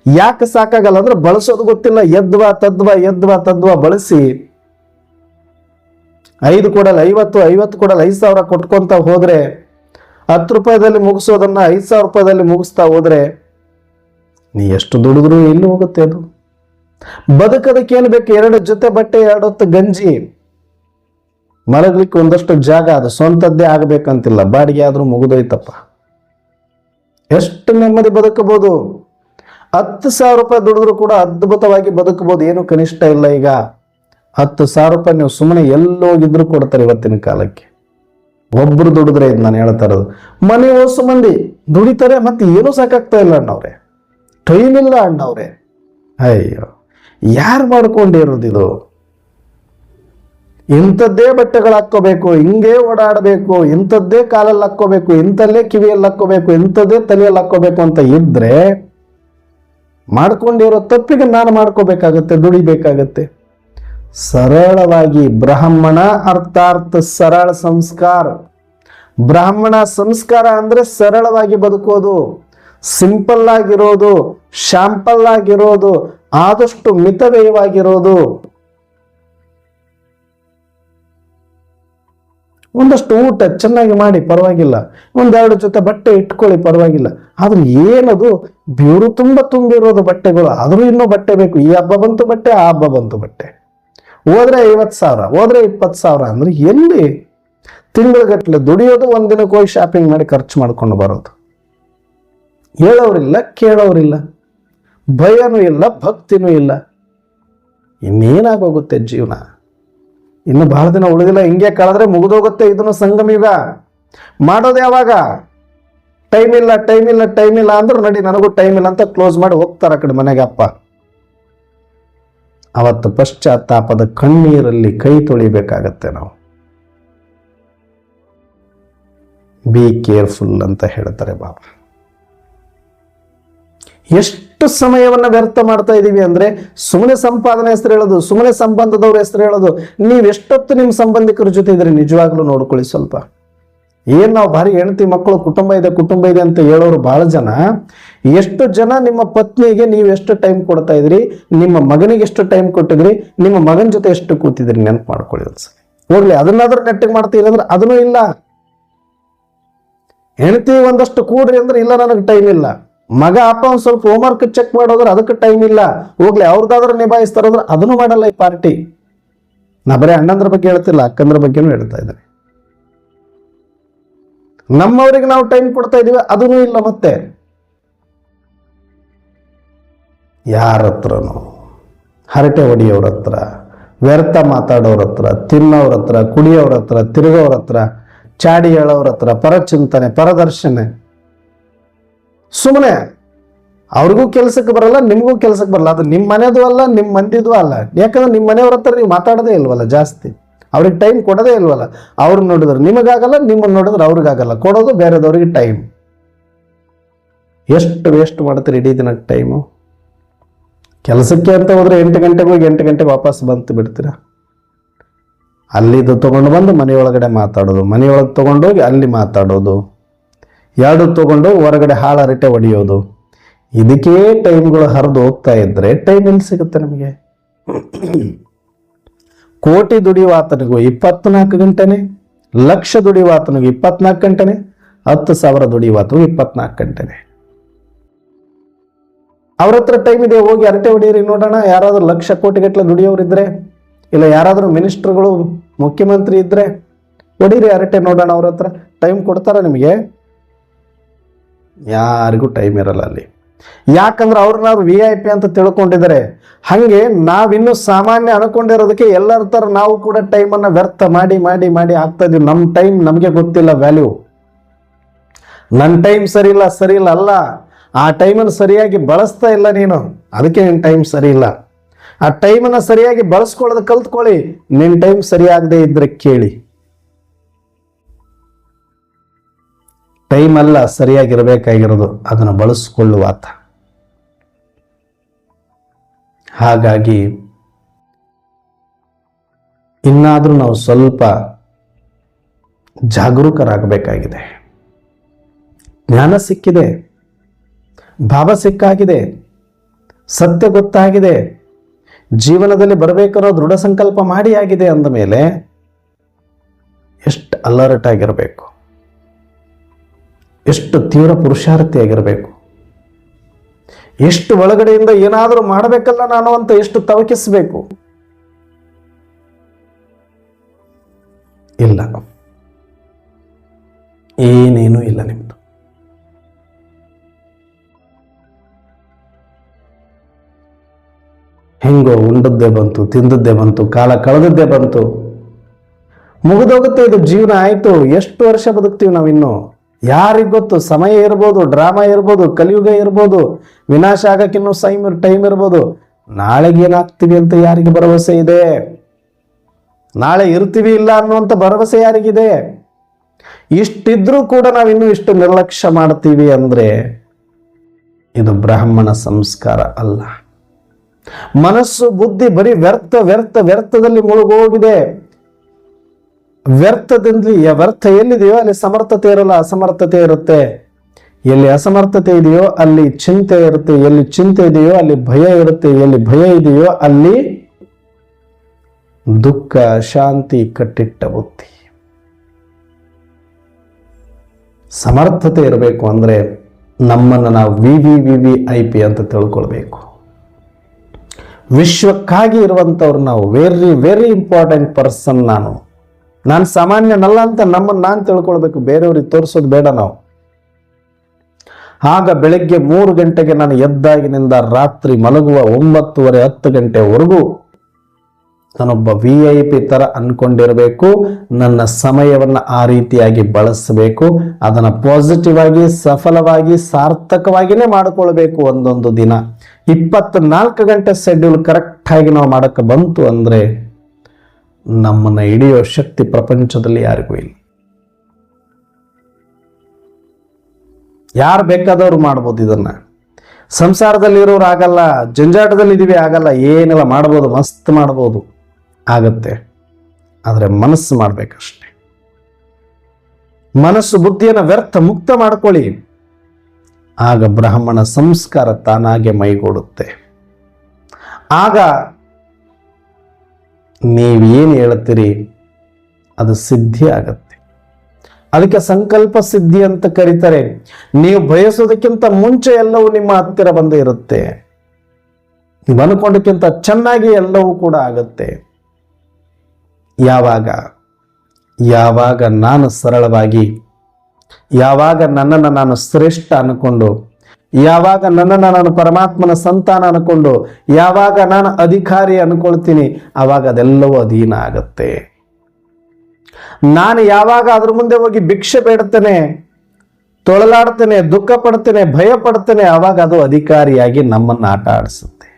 ಯಾಕೆ ಸಾಕಾಗಲ್ಲ ಅಂದ್ರೆ ಬಳಸೋದು ಗೊತ್ತಿಲ್ಲ. ಎದ್ವಾ ತದ್ವಾ ಬಳಸಿ 5 ಕೊಡಲ್ಲ 50, 50 ಕೊಡಲ್ಲ 5,000 ಕೊಟ್ಕೊಂತ ಹೋದ್ರೆ, 10 ರೂಪಾಯಿದಲ್ಲಿ ಮುಗಿಸೋದನ್ನ 5,000 ರೂಪಾಯಿದಲ್ಲಿ ಮುಗಿಸ್ತಾ ಹೋದ್ರೆ ನೀ ಎಷ್ಟು ದುಡಿದ್ರು ಎಲ್ಲಿ ಹೋಗುತ್ತೆ ಅದು? ಬದುಕೋದಕ್ಕೆ ಏನು ಬೇಕು? 2 ಜೊತೆ ಬಟ್ಟೆ, 2 ಹೊತ್ತು ಗಂಜಿ, ಮಲಗ್ಲಿಕ್ಕೆ ಒಂದಷ್ಟು ಜಾಗ, ಅದು ಸ್ವಂತದ್ದೇ ಆಗ್ಬೇಕಂತಿಲ್ಲ, ಬಾಡಿಗೆ ಆದ್ರೂ ಮುಗಿದೋಯ್ತಪ್ಪ. ಎಷ್ಟು ನೆಮ್ಮದಿ ಬದುಕಬಹುದು? 10,000 ರೂಪಾಯಿ ದುಡಿದ್ರು ಕೂಡ ಅದ್ಭುತವಾಗಿ ಬದುಕಬಹುದು. ಏನು ಕನಿಷ್ಠ ಇಲ್ಲ. ಈಗ 10,000 ರೂಪಾಯಿ ನೀವು ಸುಮ್ಮನೆ ಎಲ್ಲೋಗಿದ್ರು ಕೊಡ್ತಾರೆ ಇವತ್ತಿನ ಕಾಲಕ್ಕೆ. ಒಬ್ರು ದುಡಿದ್ರೆ ಇದು ನಾನು ಹೇಳ್ತಾ ಇರೋದು. ಮನೆ ಓಸು ಮಂದಿ ದುಡಿತಾರೆ, ಮತ್ತೆ ಏನೂ ಸಾಕಾಗ್ತಾ ಇಲ್ಲ ಅಣ್ಣವ್ರೆ, ಟೈಮ್ ಇಲ್ಲ ಅಣ್ಣವ್ರೆ. ಅಯ್ಯೋ, ಯಾರು ಮಾಡ್ಕೊಂಡಿರೋದು ಇದು? ಇಂಥದ್ದೇ ಬಟ್ಟೆಗಳು ಹಾಕ್ಕೋಬೇಕು, ಹಿಂಗೆ ಓಡಾಡಬೇಕು, ಇಂಥದ್ದೇ ಕಾಲಲ್ಲಿ ಹಾಕ್ಕೋಬೇಕು, ಇಂಥಲ್ಲೇ ಕಿವಿಯಲ್ಲಿ ಹಾಕ್ಕೋಬೇಕು, ಇಂಥದ್ದೇ ತಲೆಯಲ್ಲಿ ಹಾಕ್ಕೋಬೇಕು ಅಂತ ಇದ್ರೆ ಮಾಡ್ಕೊಂಡಿರೋ ತಪ್ಪಿಗೆ ನಾನು ಮಾಡ್ಕೋಬೇಕಾಗತ್ತೆ, ದುಡಿಬೇಕಾಗತ್ತೆ. ಸರಳವಾಗಿ ಬ್ರಾಹ್ಮಣ ಅರ್ಥಾರ್ಥ ಸರಳ ಸಂಸ್ಕಾರ. ಬ್ರಾಹ್ಮಣ ಸಂಸ್ಕಾರ ಅಂದ್ರೆ ಸರಳವಾಗಿ ಬದುಕೋದು, ಸಿಂಪಲ್ ಆಗಿರೋದು, ಶಾಂಪಲ್ ಆಗಿರೋದು, ಆದಷ್ಟು ಮಿತವ್ಯಯವಾಗಿರೋದು. ಒಂದಷ್ಟು ಊಟ ಚೆನ್ನಾಗಿ ಮಾಡಿ ಪರವಾಗಿಲ್ಲ, ಒಂದೆರಡು ಜೊತೆ ಬಟ್ಟೆ ಇಟ್ಕೊಳ್ಳಿ ಪರವಾಗಿಲ್ಲ. ಆದ್ರೆ ಏನದು ಬೆವರು ತುಂಬಿರೋದು ಬಟ್ಟೆಗಳು, ಆದ್ರೂ ಇನ್ನೂ ಬಟ್ಟೆ ಬೇಕು. ಈ ಹಬ್ಬ ಬಂತು ಬಟ್ಟೆ, ಆ ಹಬ್ಬ ಬಂತು ಬಟ್ಟೆ. ಹೋದ್ರೆ 50,000, ಹೋದ್ರೆ 20,000 ಅಂದ್ರೆ ಎಲ್ಲಿ? ತಿಂಗಳಗಟ್ಲೆ ದುಡಿಯೋದು, ಒಂದಿನಕ್ಕೆ ಹೋಗಿ ಶಾಪಿಂಗ್ ಮಾಡಿ ಖರ್ಚು ಮಾಡ್ಕೊಂಡು ಬರೋದು. ಹೇಳೋರಿಲ್ಲ, ಕೇಳೋರಿಲ್ಲ, ಭಯನೂ ಇಲ್ಲ, ಭಕ್ತಿನೂ ಇಲ್ಲ. ಇನ್ನೇನಾಗೋಗುತ್ತೆ ಜೀವನ? ಇನ್ನು ಬಹಳ ದಿನ ಉಳಿದಿಲ್ಲ. ಹಿಂಗೆ ಕಳೆದ್ರೆ ಮುಗಿದೋಗುತ್ತೆ ಇದನ್ನು ಸಂಗಮ ಯುಗ. ಮಾಡೋದು ಯಾವಾಗ? ಟೈಮ್ ಇಲ್ಲ, ಟೈಮ್ ಇಲ್ಲ, ಟೈಮ್ ಇಲ್ಲ ಅಂದ್ರೆ ನಡಿ ನನಗೂ ಟೈಮ್ ಇಲ್ಲ ಅಂತ ಕ್ಲೋಸ್ ಮಾಡಿ ಹೋಗ್ತಾರ ಆ ಕಡೆ ಮನೆಗೆ ಅಪ್ಪ. ಅವತ್ತು ಪಶ್ಚಾತ್ತಾಪದ ಕಣ್ಣೀರಲ್ಲಿ ಕೈ ತೊಳಿಬೇಕಾಗತ್ತೆ ನಾವು. ಬಿ ಕೇರ್ಫುಲ್ ಅಂತ ಹೇಳ್ತಾರೆ ಬಾಬಾ. ಎಷ್ಟು ಸಮಯವನ್ನ ವ್ಯರ್ಥ ಮಾಡ್ತಾ ಇದೀವಿ ಅಂದ್ರೆ, ಸುಮ್ಮನೆ ಸಂಪಾದನೆ ಹೆಸರು ಹೇಳೋದು, ಸುಮ್ಮನೆ ಸಂಬಂಧದವ್ರ ಹೆಸರು ಹೇಳೋದು. ನೀವು ಎಷ್ಟೊತ್ತು ನಿಮ್ಮ ಸಂಬಂಧಿಕರ ಜೊತೆ ಇದ್ರೆ ನಿಜವಾಗ್ಲೂ ನೋಡ್ಕೊಳ್ಳಿ ಸ್ವಲ್ಪ. ಏನ್ ನಾವು ಭಾರಿ ಹೆಂಡತಿ ಮಕ್ಕಳು ಕುಟುಂಬ ಇದೆ ಅಂತ ಹೇಳೋರು ಬಹಳ ಜನ. ಎಷ್ಟು ಜನ ನಿಮ್ಮ ಪತ್ನಿಗೆ ನೀವು ಎಷ್ಟು ಟೈಮ್ ಕೊಡ್ತಾ ಇದ್ರಿ, ನಿಮ್ಮ ಮಗನಿಗೆ ಎಷ್ಟು ಟೈಮ್ ಕೊಟ್ಟಿದ್ರಿ, ನಿಮ್ಮ ಮಗನ ಜೊತೆ ಎಷ್ಟು ಕೂತಿದ್ರಿ, ನೆನಪು ಮಾಡ್ಕೊಳ್ಳಿ ಒಂದ್ಸಲ. ಹೋಗ್ಲಿ, ಅದನ್ನಾದ್ರೂ ನೆಟ್ಟಿಗೆ ಮಾಡ್ತೀರಿ ಅಂದ್ರೆ ಅದನ್ನೂ ಇಲ್ಲ. ಹೆಂಡತಿ ಒಂದಷ್ಟು ಕೂಡ್ರಿ ಅಂದ್ರೆ ಇಲ್ಲ, ನನಗೆ ಟೈಮ್ ಇಲ್ಲ. ಮಗ ಅಪ್ಪ ಒಂದ್ ಸ್ವಲ್ಪ ಹೋಮ್ವರ್ಕ್ ಚೆಕ್ ಮಾಡೋದ್ರೆ ಅದಕ್ಕೆ ಟೈಮ್ ಇಲ್ಲ. ಹೋಗ್ಲಿ, ಅವ್ರದ್ದಾದ್ರೂ ನಿಭಾಯಿಸ್ತಾರಂದ್ರೆ ಅದನ್ನು ಮಾಡಲ್ಲ ಈ ಪಾರ್ಟಿ. ನಾ ಬರೀ ಅಣ್ಣಂದ್ರ ಬಗ್ಗೆ ಹೇಳ್ತಿಲ್ಲ, ಅಕ್ಕಂದ್ರ ಬಗ್ಗೆನೂ ಹೇಳ್ತಾ ಇದ್ದಾರೆ. ನಮ್ಮವರಿಗೆ ನಾವು ಟೈಮ್ ಕೊಡ್ತಾ ಇದೀವಿ, ಅದನ್ನೂ ಇಲ್ಲ. ಮತ್ತೆ ಯಾರ ಹತ್ರನೂ ಹರಟೆ ಹೊಡಿಯೋರ ಹತ್ರ, ವ್ಯರ್ಥ ಮಾತಾಡೋರ ಹತ್ರ, ತಿನ್ನೋರ ಹತ್ರ, ಕುಡಿಯೋರ ಹತ್ರ, ತಿರುಗೋರ ಹತ್ರ, ಚಾಡಿ ಹೇಳೋರ ಹತ್ರ, ಪರಚಿಂತನೆ, ಪರದರ್ಶನೆ. ಸುಮ್ಮನೆ ಅವ್ರಿಗೂ ಕೆಲ್ಸಕ್ಕೆ ಬರಲ್ಲ, ನಿಮ್ಗೂ ಕೆಲ್ಸಕ್ಕೆ ಬರಲ್ಲ. ಅದು ನಿಮ್ಮ ಮನೆದು ಅಲ್ಲ, ನಿಮ್ಮ ಮಂದಿದು ಅಲ್ಲ. ಯಾಕಂದ್ರೆ ನಿಮ್ಮ ಮನೆಯವ್ರ ಹತ್ರ ನೀವು ಮಾತಾಡೋದೇ ಇಲ್ವಲ್ಲ ಜಾಸ್ತಿ, ಅವ್ರಿಗೆ ಟೈಮ್ ಕೊಡೋದೇ ಇಲ್ವಲ್ಲ. ಅವ್ರನ್ನ ನೋಡಿದ್ರೆ ನಿಮಗಾಗಲ್ಲ, ನಿಮ್ಮನ್ನ ನೋಡಿದ್ರೆ ಅವ್ರಿಗಾಗಲ್ಲ. ಕೊಡೋದು ಬೇರೆದವ್ರಿಗೆ ಟೈಮ್. ಎಷ್ಟು ವೇಸ್ಟ್ ಮಾಡ್ತೀರಿ ಇಡೀ ದಿನಕ್ಕೆ ಟೈಮು? ಕೆಲಸಕ್ಕೆ ಅಂತ ಹೋದ್ರೆ 8 ಗಂಟೆಗೆ ಹೋಗಿ 8 ಗಂಟೆಗೆ ವಾಪಸ್ ಬಂತು ಬಿಡ್ತೀರ. ಅಲ್ಲಿದ್ದು ತಗೊಂಡು ಬಂದು ಮನೆಯೊಳಗಡೆ ಮಾತಾಡೋದು, ಮನೆಯೊಳಗೆ ತಗೊಂಡೋಗಿ ಅಲ್ಲಿ ಮಾತಾಡೋದು, ಎರಡು ತಗೊಂಡು ಹೊರಗಡೆ ಹಾಳರಟೆ ಹೊಡೆಯೋದು. ಇದಕ್ಕೆ ಟೈಮ್ಗಳು ಹರಿದು ಹೋಗ್ತಾ ಇದ್ರೆ ಟೈಮ್ ಎಲ್ಲಿ ಸಿಗುತ್ತೆ ನಮಗೆ? ಕೋಟಿ ದುಡಿಯುವಾತನಿಗೂ 24 ಗಂಟೆನೆ, ಲಕ್ಷ ದುಡಿಯುವಾತನಿಗೂ 24 ಗಂಟೆನೆ, 10,000 ದುಡಿಯುವಾತನಿಗೂ 24 ಗಂಟೆನೆ. ಅವ್ರ ಹತ್ರ ಟೈಮ್ ಇದೆ, ಹೋಗಿ ಅರಟೆ ಹೊಡೀರಿ ನೋಡೋಣ. ಯಾರಾದ್ರೂ ಲಕ್ಷ ಕೋಟಿ ಗಟ್ಟಲೆ ದುಡಿಯೋರಿದ್ರೆ, ಇಲ್ಲ ಯಾರಾದ್ರೂ ಮಿನಿಸ್ಟರ್ಗಳು, ಮುಖ್ಯಮಂತ್ರಿ ಇದ್ರೆ ಹೊಡೀರಿ ಅರಟೆ ನೋಡೋಣ. ಅವ್ರ ಹತ್ರ ಟೈಮ್ ಕೊಡ್ತಾರ ನಿಮಗೆ? ಯಾರಿಗೂ ಟೈಮ್ ಇರಲ್ಲ ಅಲ್ಲಿ. ಯಾಕಂದ್ರೆ ಅವ್ರನ್ನ VIP ಅಂತ ತಿಳ್ಕೊಂಡಿದ್ದಾರೆ. ಹಂಗೆ ನಾವಿನ್ನು ಸಾಮಾನ್ಯ ಅನ್ಕೊಂಡಿರೋದಕ್ಕೆ ಎಲ್ಲರ ತರ ನಾವು ಕೂಡ ಟೈಮನ್ನು ವ್ಯರ್ಥ ಮಾಡಿ ಮಾಡಿ ಮಾಡಿ ಆಗ್ತಾ ಇದೀವಿ. ನಮ್ಮ ಟೈಮ್ ನಮಗೆ ಗೊತ್ತಿಲ್ಲ ವ್ಯಾಲ್ಯೂ. ನನ್ನ ಟೈಮ್ ಸರಿ ಇಲ್ಲ ಅಲ್ಲ, ಆ ಟೈಮನ್ನು ಸರಿಯಾಗಿ ಬಳಸ್ತಾ ಇಲ್ಲ ನೀನು, ಅದಕ್ಕೆ ನಿನ್ನ ಟೈಮ್ ಸರಿ ಇಲ್ಲ. ಆ ಟೈಮನ್ನು ಸರಿಯಾಗಿ ಬಳಸ್ಕೊಳ್ಳೋದು ಕಲ್ತ್ಕೊಳ್ಳಿ. ನಿನ್ನ ಟೈಮ್ ಸರಿಯಾಗದೆ ಇದ್ರೆ ಕೇಳಿ. ಟೈಮ್ ಅಲ್ಲ ಸರಿಯಾಗಿರಬೇಕಾಗಿರೋದು, ಅದನ್ನು ಬಳಸ್ಕೊಳ್ಳುವಾತ. ಹಾಗಾಗಿ ಇನ್ನಾದ್ರೂ ನಾವು ಸ್ವಲ್ಪ ಜಾಗರೂಕರಾಗಬೇಕಾಗಿದೆ. ಜ್ಞಾನ ಸಿಕ್ಕಿದೆ, ಭಾವ ಸಿಕ್ಕಾಗಿದೆ, ಸತ್ಯ ಗೊತ್ತಾಗಿದೆ, ಜೀವನದಲ್ಲಿ ಬರಬೇಕನ್ನೋ ದೃಢ ಸಂಕಲ್ಪ ಮಾಡಿ ಆಗಿದೆ ಅಂದ ಮೇಲೆ ಎಷ್ಟು ಅಲರ್ಟ್ ಆಗಿರಬೇಕು, ಎಷ್ಟು ತೀವ್ರ ಪುರುಷಾರ್ಥಿಯಾಗಿರಬೇಕು, ಎಷ್ಟು ಒಳಗಡೆಯಿಂದ ಏನಾದರೂ ಮಾಡಬೇಕಲ್ಲ ನಾನು ಅಂತ ಎಷ್ಟು ತವಕಿಸಬೇಕು. ಇಲ್ಲ, ಏನೇನೂ ಇಲ್ಲ ನಿಮ್ದು. ಹೆಂಗೋ ಉಂಡದ್ದೇ ಬಂತು, ತಿಂದದ್ದೇ ಬಂತು, ಕಾಲ ಕಳೆದದ್ದೇ ಬಂತು, ಮುಗಿದೋಗುತ್ತೆ ಇದು ಜೀವನ. ಆಯ್ತು, ಎಷ್ಟು ವರ್ಷ ಬದುಕ್ತೀವಿ ನಾವಿನ್ನು ಯಾರಿಗ್ ಗೊತ್ತು? ಸಮಯ ಇರ್ಬೋದು, ಡ್ರಾಮಾ ಇರ್ಬೋದು, ಕಲಿಯುಗ ಇರ್ಬೋದು, ವಿನಾಶ ಆಗಕ್ಕಿನ್ನೂ ಟೈಮ್ ಇರ್ಬೋದು. ನಾಳೆಗೆ ಏನಾಗ್ತೀವಿ ಅಂತ ಯಾರಿಗೆ ಭರವಸೆ ಇದೆ? ನಾಳೆ ಇರ್ತೀವಿ ಇಲ್ಲ ಅನ್ನುವಂಥ ಭರವಸೆ ಯಾರಿಗಿದೆ? ಇಷ್ಟಿದ್ರೂ ಕೂಡ ನಾವಿನ್ನೂ ಇಷ್ಟು ನಿರ್ಲಕ್ಷ್ಯ ಮಾಡ್ತೀವಿ ಅಂದ್ರೆ ಇದು ಬ್ರಾಹ್ಮಣ ಸಂಸ್ಕಾರ ಅಲ್ಲ. ಮನಸ್ಸು ಬುದ್ಧಿ ಬರೀ ವ್ಯರ್ಥದಲ್ಲಿ ಮುಳುಗೋಗಿದೆ. ವ್ಯರ್ಥ ಎಲ್ಲಿದೆಯೋ ಅಲ್ಲಿ ಸಮರ್ಥತೆ ಇರಲ್ಲ, ಅಸಮರ್ಥತೆ ಇರುತ್ತೆ. ಎಲ್ಲಿ ಅಸಮರ್ಥತೆ ಇದೆಯೋ ಅಲ್ಲಿ ಚಿಂತೆ ಇರುತ್ತೆ, ಎಲ್ಲಿ ಚಿಂತೆ ಇದೆಯೋ ಅಲ್ಲಿ ಭಯ ಇರುತ್ತೆ, ಎಲ್ಲಿ ಭಯ ಇದೆಯೋ ಅಲ್ಲಿ ದುಃಖ, ಶಾಂತಿ, ಕಟ್ಟಿಟ್ಟ ಬುದ್ಧಿ. ಸಮರ್ಥತೆ ಇರಬೇಕು ಅಂದ್ರೆ ನಮ್ಮನ್ನು ನಾವು VVIP ಅಂತ ತಿಳ್ಕೊಳ್ಬೇಕು. ವಿಶ್ವಕ್ಕಾಗಿ ಇರುವಂಥವ್ರು ನಾವು. Very important person. ನಾನು ಸಾಮಾನ್ಯನಲ್ಲ ಅಂತ ನಮ್ಮನ್ನು ನಾನು ತಿಳ್ಕೊಳ್ಬೇಕು, ಬೇರೆಯವ್ರಿಗೆ ತೋರಿಸೋದು ಬೇಡ ನಾವು. ಆಗ ಬೆಳಗ್ಗೆ 3 ಗಂಟೆಗೆ ನಾನು ಎದ್ದಾಗಿನಿಂದ ರಾತ್ರಿ ಮಲಗುವ 9:30 10 ಗಂಟೆವರೆಗೂ ನಾನೊಬ್ಬ VIP ತರ ಅನ್ಕೊಂಡಿರಬೇಕು. ನನ್ನ ಸಮಯವನ್ನು ಆ ರೀತಿಯಾಗಿ ಬಳಸಬೇಕು. ಅದನ್ನು ಪಾಸಿಟಿವ್ ಆಗಿ, ಸಫಲವಾಗಿ, ಸಾರ್ಥಕವಾಗಿಯೇ ಮಾಡಿಕೊಳ್ಬೇಕು. ಒಂದೊಂದು ದಿನ 24 ಗಂಟೆ ಶೆಡ್ಯೂಲ್ ಕರೆಕ್ಟ್ ಆಗಿ ನಾವು ಮಾಡಕ್ಕೆ ಬಂತು ಅಂದ್ರೆ ನಮ್ಮನ್ನ ಹಿಡಿಯೋ ಶಕ್ತಿ ಪ್ರಪಂಚದಲ್ಲಿ ಯಾರಿಗೂ ಇಲ್ಲ. ಯಾರು ಬೇಕಾದವ್ರು ಮಾಡ್ಬೋದು ಇದನ್ನ. ಸಂಸಾರದಲ್ಲಿ ಇರೋರು ಆಗಲ್ಲ, ಜಂಜಾಟದಲ್ಲಿ ಇದೀವಿ ಆಗಲ್ಲ, ಏನೆಲ್ಲ ಮಾಡ್ಬೋದು, ಮಸ್ತ್ ಮಾಡ್ಬೋದು, ಆಗತ್ತೆ. ಆದರೆ ಮನಸ್ಸು ಮಾಡ್ಬೇಕಷ್ಟೆ. ಮನಸ್ಸು ಬುದ್ಧಿಯನ್ನು ವ್ಯರ್ಥ ಮುಕ್ತ ಮಾಡ್ಕೊಳ್ಳಿ, ಆಗ ಬ್ರಾಹ್ಮಣ ಸಂಸ್ಕಾರ ತಾನಾಗೆ ಮೈಗೂಡುತ್ತೆ. ಆಗ ನೀವೇನು ಹೇಳ್ತೀರಿ ಅದು ಸಿದ್ಧಿ ಆಗತ್ತೆ. ಅದಕ್ಕೆ ಸಂಕಲ್ಪ ಸಿದ್ಧಿ ಅಂತ ಕರೀತಾರೆ. ನೀವು ಬಯಸೋದಕ್ಕಿಂತ ಮುಂಚೆ ಎಲ್ಲವೂ ನಿಮ್ಮ ಹತ್ತಿರ ಬಂದು ಇರುತ್ತೆ. ನೀವು ಅನ್ಕೊಂಡಕ್ಕಿಂತ ಚೆನ್ನಾಗಿ ಎಲ್ಲವೂ ಕೂಡ ಆಗತ್ತೆ. ಯಾವಾಗ ನಾನು ಸರಳವಾಗಿ, ಯಾವಾಗ ನನ್ನನ್ನು ನಾನು ಶ್ರೇಷ್ಠ ಅನ್ಕೊಂಡು, ಯಾವಾಗ ನನ್ನನ್ನು ನಾನು ಪರಮಾತ್ಮನ ಸಂತಾನ ಅನ್ಕೊಂಡು, ಯಾವಾಗ ನಾನು ಅಧಿಕಾರಿ ಅನ್ಕೊಳ್ತೀನಿ, ಆವಾಗ ಅದೆಲ್ಲವೂ ಅಧೀನ ಆಗತ್ತೆ. ನಾನು ಯಾವಾಗ ಅದ್ರ ಮುಂದೆ ಹೋಗಿ ಭಿಕ್ಷೆ ಬೇಡ್ತೇನೆ, ತೊಳಲಾಡ್ತೇನೆ, ದುಃಖ ಪಡ್ತೇನೆ, ಭಯ ಪಡ್ತೇನೆ, ಆವಾಗ ಅದು ಅಧಿಕಾರಿಯಾಗಿ ನಮ್ಮನ್ನು ಆಟ ಆಡಿಸುತ್ತೆ.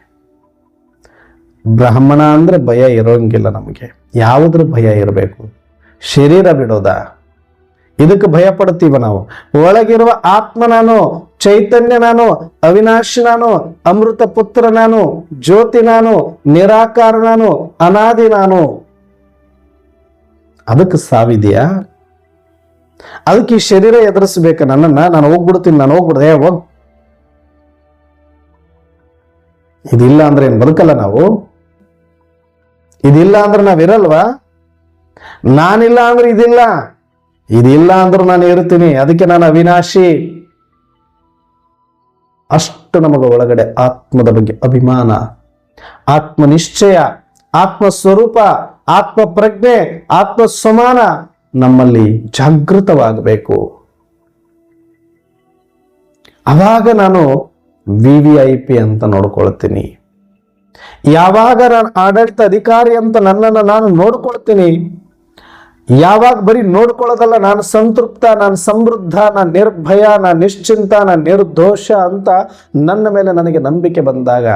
ಬ್ರಾಹ್ಮಣ ಅಂದ್ರೆ ಭಯ ಇರೋಂಗಿಲ್ಲ ನಮಗೆ. ಯಾವುದ್ರ ಭಯ ಇರಬೇಕು? ಶರೀರ ಬಿಡೋದಾ? ಇದಕ್ಕೆ ಭಯ ಪಡ್ತೀವ ನಾವು. ಒಳಗಿರುವ ಆತ್ಮ ನಾನು, ಚೈತನ್ಯ ನಾನು, ಅವಿನಾಶಿ ನಾನು, ಅಮೃತ ಪುತ್ರ ನಾನು, ಜ್ಯೋತಿ ನಾನು, ನಿರಾಕಾರ ನಾನು, ಅನಾದಿ ನಾನು. ಅದಕ್ಕೆ ಸಾವಿದೆಯಾ? ಅದಕ್ಕೆ ಈ ಶರೀರ ಎದುರಿಸ್ಬೇಕ ನನ್ನನ್ನ? ನಾನು ಹೋಗ್ಬಿಡ್ತೀನಿ, ನಾನು ಹೋಗ್ಬಿಡ್ದೆ, ಹೋಗ್. ಇದಿಲ್ಲ ಅಂದ್ರೆ ಏನ್ ಬದುಕಲ್ಲ ನಾವು? ಇದಿಲ್ಲ ಅಂದ್ರೆ ನಾವಿರಲ್ವಾ? ನಾನಿಲ್ಲ ಅಂದ್ರೆ ಇದಿಲ್ಲ, ಇದಿಲ್ಲ ಅಂದ್ರೂ ನಾನು ಇರ್ತೀನಿ. ಅದಕ್ಕೆ ನಾನು ಅವಿನಾಶಿ. ಅಷ್ಟು ನಮಗೆ ಒಳಗಡೆ ಆತ್ಮದ ಬಗ್ಗೆ ಅಭಿಮಾನ, ಆತ್ಮ ನಿಶ್ಚಯ, ಆತ್ಮ ಸ್ವರೂಪ, ಆತ್ಮ ಪ್ರಜ್ಞೆ, ಆತ್ಮ ಸಮಾನ ನಮ್ಮಲ್ಲಿ ಜಾಗೃತವಾಗಬೇಕು. ಅವಾಗ ನಾನು VVIP ಅಂತ ನೋಡ್ಕೊಳ್ತೀನಿ. ಯಾವಾಗ ನಾನು ಆಡಳಿತ ಅಧಿಕಾರಿ ಅಂತ ನನ್ನನ್ನು ನಾನು ನೋಡ್ಕೊಳ್ತೀನಿ, ಯಾವಾಗ ಬರೀ ನೋಡ್ಕೊಳ್ಳೋದಲ್ಲ, ನಾನು ಸಂತೃಪ್ತ, ನಾನು ಸಮೃದ್ಧ, ನಾನು ನಿರ್ಭಯ, ನಾನು ನಿಶ್ಚಿಂತ, ನಾನು ನಿರ್ದೋಷ ಅಂತ ನನ್ನ ಮೇಲೆ ನನಗೆ ನಂಬಿಕೆ ಬಂದಾಗ,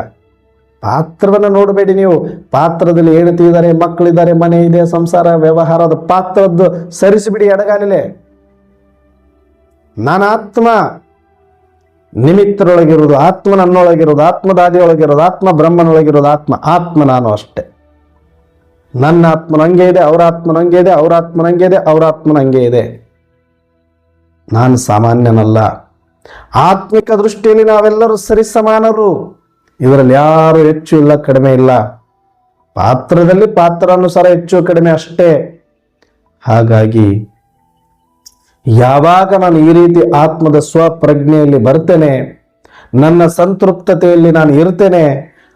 ಪಾತ್ರವನ್ನು ನೋಡಬೇಡಿ ನೀವು. ಪಾತ್ರದಲ್ಲಿ ಹೆಂಡತಿ ಇದ್ದಾರೆ, ಮಕ್ಕಳಿದ್ದಾರೆ, ಮನೆ ಇದೆ, ಸಂಸಾರ, ವ್ಯವಹಾರದ ಪಾತ್ರದ್ದು ಸರಿಸಿಬಿಡಿ ಎಡಗಾಲಿಲೆ. ನಾನು ಆತ್ಮ, ನಿಮಿತ್ತರೊಳಗಿರೋದು ಆತ್ಮ, ನನ್ನೊಳಗಿರೋದು ಆತ್ಮದಾದಿಯೊಳಗಿರೋದು ಆತ್ಮ, ಬ್ರಹ್ಮನೊಳಗಿರೋದು ಆತ್ಮ ನಾನು ಅಷ್ಟೆ. ನನ್ನ ಆತ್ಮ ನಂಗೆ ಇದೆ, ಅವರ ಆತ್ಮ ನಂಗೆ ಇದೆ, ಅವರ ಆತ್ಮ ನಂಗೆ ಇದೆ, ಅವರ ಆತ್ಮ ನಂಗೆ ಇದೆ. ನಾನು ಸಾಮಾನ್ಯನಲ್ಲ. ಆತ್ಮಿಕ ದೃಷ್ಟಿಯಲ್ಲಿ ನಾವೆಲ್ಲರೂ ಸರಿ ಸಮಾನರು. ಇದರಲ್ಲಿ ಯಾರು ಹೆಚ್ಚು ಇಲ್ಲ, ಕಡಿಮೆ ಇಲ್ಲ. ಪಾತ್ರದಲ್ಲಿ ಪಾತ್ರಾನುಸಾರ ಹೆಚ್ಚು ಕಡಿಮೆ ಅಷ್ಟೇ. ಹಾಗಾಗಿ ಯಾವಾಗ ನಾನು ಈ ರೀತಿ ಆತ್ಮದ ಸ್ವಪ್ರಜ್ಞೆಯಲ್ಲಿ ಬರ್ತೇನೆ, ನನ್ನ ಸಂತೃಪ್ತತೆಯಲ್ಲಿ ನಾನು ಇರ್ತೇನೆ,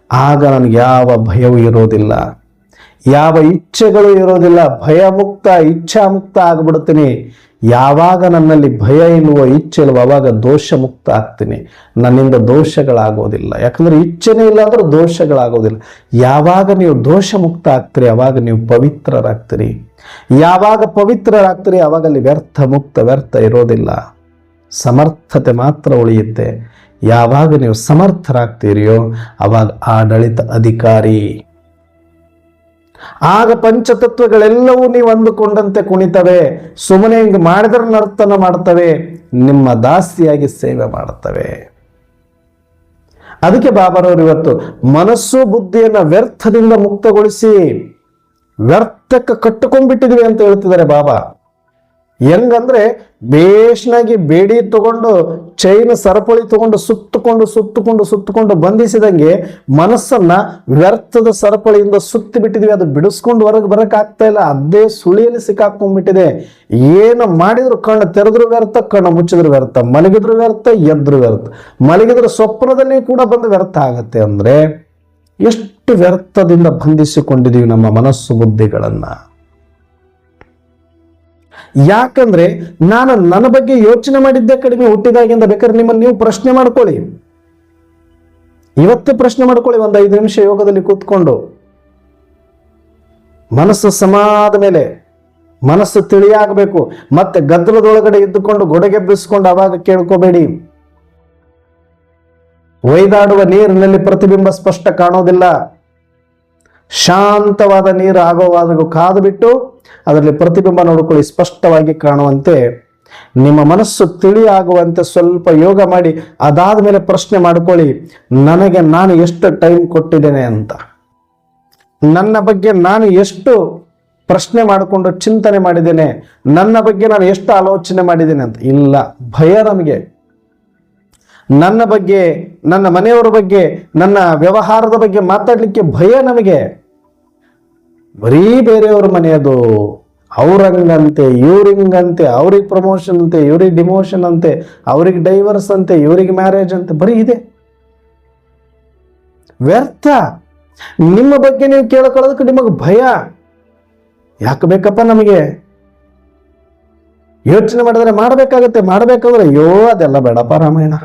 ಆಗ ನನಗೆ ಯಾವ ಭಯವೂ ಇರೋದಿಲ್ಲ, ಯಾವ ಇಚ್ಛೆಗಳು ಇರೋದಿಲ್ಲ. ಭಯಮುಕ್ತ, ಇಚ್ಛಾ ಮುಕ್ತ ಆಗ್ಬಿಡ್ತೀನಿ. ಯಾವಾಗ ನನ್ನಲ್ಲಿ ಭಯ ಇಲ್ವೋ, ಇಚ್ಛೆ ಇಲ್ವೋ, ಅವಾಗ ದೋಷ ಮುಕ್ತ ಆಗ್ತೀನಿ. ನನ್ನಿಂದ ದೋಷಗಳಾಗೋದಿಲ್ಲ. ಯಾಕಂದ್ರೆ ಇಚ್ಛೆನೇ ಇಲ್ಲ ಅಂದ್ರೆ ದೋಷಗಳಾಗೋದಿಲ್ಲ. ಯಾವಾಗ ನೀವು ದೋಷ ಮುಕ್ತ ಆಗ್ತೀರಿ, ಅವಾಗ ನೀವು ಪವಿತ್ರರಾಗ್ತೀರಿ. ಯಾವಾಗ ಪವಿತ್ರರಾಗ್ತೀರಿ, ಅವಾಗ ಅಲ್ಲಿ ವ್ಯರ್ಥ ಇರೋದಿಲ್ಲ, ಸಮರ್ಥತೆ ಮಾತ್ರ ಉಳಿಯುತ್ತೆ. ಯಾವಾಗ ನೀವು ಸಮರ್ಥರಾಗ್ತೀರಿಯೋ ಅವಾಗ ಆಡಳಿತ ಅಧಿಕಾರಿ. ಆಗ ಪಂಚತತ್ವಗಳೆಲ್ಲವೂ ನೀವು ಅಂದುಕೊಂಡಂತೆ ಕುಣಿತವೆ. ಸುಮ್ಮನೆ ಹಿಂಗೆ ಮಾಡಿದ್ರೆ ನರ್ತನ ಮಾಡ್ತವೆ, ನಿಮ್ಮ ದಾಸಿಯಾಗಿ ಸೇವೆ ಮಾಡುತ್ತವೆ. ಅದಕ್ಕೆ ಬಾಬಾರವರು ಇವತ್ತು ಮನಸ್ಸು ಬುದ್ಧಿಯನ್ನ ವ್ಯರ್ಥದಿಂದ ಮುಕ್ತಗೊಳಿಸಿ, ವ್ಯರ್ಥಕ್ಕೆ ಕಟ್ಟಿಕೊಂಡ್ಬಿಟ್ಟಿದ್ವಿ ಅಂತ ಹೇಳ್ತಿದ್ದಾರೆ ಬಾಬಾ. ಹೆಂಗಂದ್ರೆ ಬೇಷ್ನಾಗಿ ಬೇಡಿ ತಗೊಂಡು ಚೈನ್ ಸರಪಳಿ ತಗೊಂಡು ಸುತ್ತಕೊಂಡು ಬಂಧಿಸಿದಂಗೆ ಮನಸ್ಸನ್ನ ವ್ಯರ್ಥದ ಸರಪಳಿಯಿಂದ ಸುತ್ತಿ ಬಿಟ್ಟಿದ್ವಿ. ಅದು ಬಿಡಿಸ್ಕೊಂಡು ಹೊರಗೆ ಬರಕ್ ಆಗ್ತಾ ಇಲ್ಲ, ಅದೇ ಸುಳಿಯಲ್ಲಿ ಸಿಕ್ಕಾಕೊಂಡ್ಬಿಟ್ಟಿದೆ. ಏನು ಮಾಡಿದ್ರು ಕಣ್ಣು ತೆರೆದ್ರು ವ್ಯರ್ಥ, ಕಣ್ಣು ಮುಚ್ಚಿದ್ರು ವ್ಯರ್ಥ, ಮಲಗಿದ್ರು ವ್ಯರ್ಥ, ಎದ್ರು ವ್ಯರ್ಥ, ಮಲಗಿದ್ರು ಸ್ವಪ್ನದಲ್ಲಿ ಕೂಡ ಬಂದು ವ್ಯರ್ಥ ಆಗತ್ತೆ. ಅಂದ್ರೆ ಎಷ್ಟು ವ್ಯರ್ಥದಿಂದ ಬಂಧಿಸಿಕೊಂಡಿದೀವಿ ನಮ್ಮ ಮನಸ್ಸು ಬುದ್ಧಿಗಳನ್ನ. ಯಾಕಂದ್ರೆ ನಾನು ನನ್ನ ಬಗ್ಗೆ ಯೋಚನೆ ಮಾಡಿದ್ದೆ ಕಡಿಮೆ ಹುಟ್ಟಿದಾಗಿಂದ. ಬೇಕಾದ್ರೆ ನಿಮ್ಮನ್ನು ನೀವು ಪ್ರಶ್ನೆ ಮಾಡ್ಕೊಳ್ಳಿ, ಇವತ್ತೇ ಪ್ರಶ್ನೆ ಮಾಡ್ಕೊಳ್ಳಿ. ಒಂದು 5 ನಿಮಿಷ ಯೋಗದಲ್ಲಿ ಕೂತ್ಕೊಂಡು ಮನಸ್ಸು ಸಮಾದ ಮೇಲೆ ಮನಸ್ಸು ತಿಳಿಯಾಗಬೇಕು. ಮತ್ತೆ ಗದ್ದಲದೊಳಗಡೆ ಇದ್ದುಕೊಂಡು ಗೊಡಗೆಬ್ಬಿಸ್ಕೊಂಡು ಅವಾಗ ಕೇಳ್ಕೋಬೇಡಿ. ಒಯ್ದಾಡುವ ನೀರಿನಲ್ಲಿ ಪ್ರತಿಬಿಂಬ ಸ್ಪಷ್ಟ ಕಾಣೋದಿಲ್ಲ. ಶಾಂತವಾದ ನೀರು ಆಗೋವಾದರೂ ಕಾದು ಬಿಟ್ಟು ಅದರಲ್ಲಿ ಪ್ರತಿಬಿಂಬ ನೋಡಿಕೊಳ್ಳಿ, ಸ್ಪಷ್ಟವಾಗಿ ಕಾಣುವಂತೆ. ನಿಮ್ಮ ಮನಸ್ಸು ತಿಳಿಯಾಗುವಂತೆ ಸ್ವಲ್ಪ ಯೋಗ ಮಾಡಿ ಅದಾದ ಮೇಲೆ ಪ್ರಶ್ನೆ ಮಾಡಿಕೊಳ್ಳಿ, ನನಗೆ ನಾನು ಎಷ್ಟು ಟೈಮ್ ಕೊಟ್ಟಿದ್ದೇನೆ ಅಂತ, ನನ್ನ ಬಗ್ಗೆ ನಾನು ಎಷ್ಟು ಪ್ರಶ್ನೆ ಮಾಡಿಕೊಂಡು ಚಿಂತನೆ ಮಾಡಿದ್ದೇನೆ, ನನ್ನ ಬಗ್ಗೆ ನಾನು ಎಷ್ಟು ಆಲೋಚನೆ ಮಾಡಿದ್ದೇನೆ ಅಂತ. ಇಲ್ಲ, ಭಯ ನಮಗೆ. ನನ್ನ ಬಗ್ಗೆ, ನನ್ನ ಮನೆಯವರ ಬಗ್ಗೆ, ನನ್ನ ವ್ಯವಹಾರದ ಬಗ್ಗೆ ಮಾತಾಡ್ಲಿಕ್ಕೆ ಭಯ ನಮಗೆ. ಬರೀ ಬೇರೆಯವ್ರ ಮನೆಯದು, ಅವ್ರಂಗಂತೆ ಇವ್ರಿಂಗಂತೆ, ಅವ್ರಿಗೆ ಪ್ರಮೋಷನ್ ಅಂತೆ ಇವ್ರಿಗೆ ಡಿಮೋಷನ್ ಅಂತೆ, ಅವ್ರಿಗೆ ಡೈವರ್ಸ್ ಅಂತೆ ಇವ್ರಿಗೆ ಮ್ಯಾರೇಜ್ ಅಂತೆ, ಬರೀ ಇದೆ. ವ್ಯರ್ಥ. ನಿಮ್ಮ ಬಗ್ಗೆ ನೀವು ಕೇಳ್ಕೊಳ್ಳೋದಕ್ಕೆ ನಿಮಗೆ ಭಯ. ಯಾಕೆ ಬೇಕಪ್ಪ ನಮಗೆ? ಯೋಚನೆ ಮಾಡಿದ್ರೆ ಮಾಡಬೇಕಾಗತ್ತೆ. ಮಾಡಬೇಕಾದ್ರೆ ಅಯ್ಯೋ ಅದೆಲ್ಲ ಬೇಡಪ್ಪ ರಾಮಾಯಣ,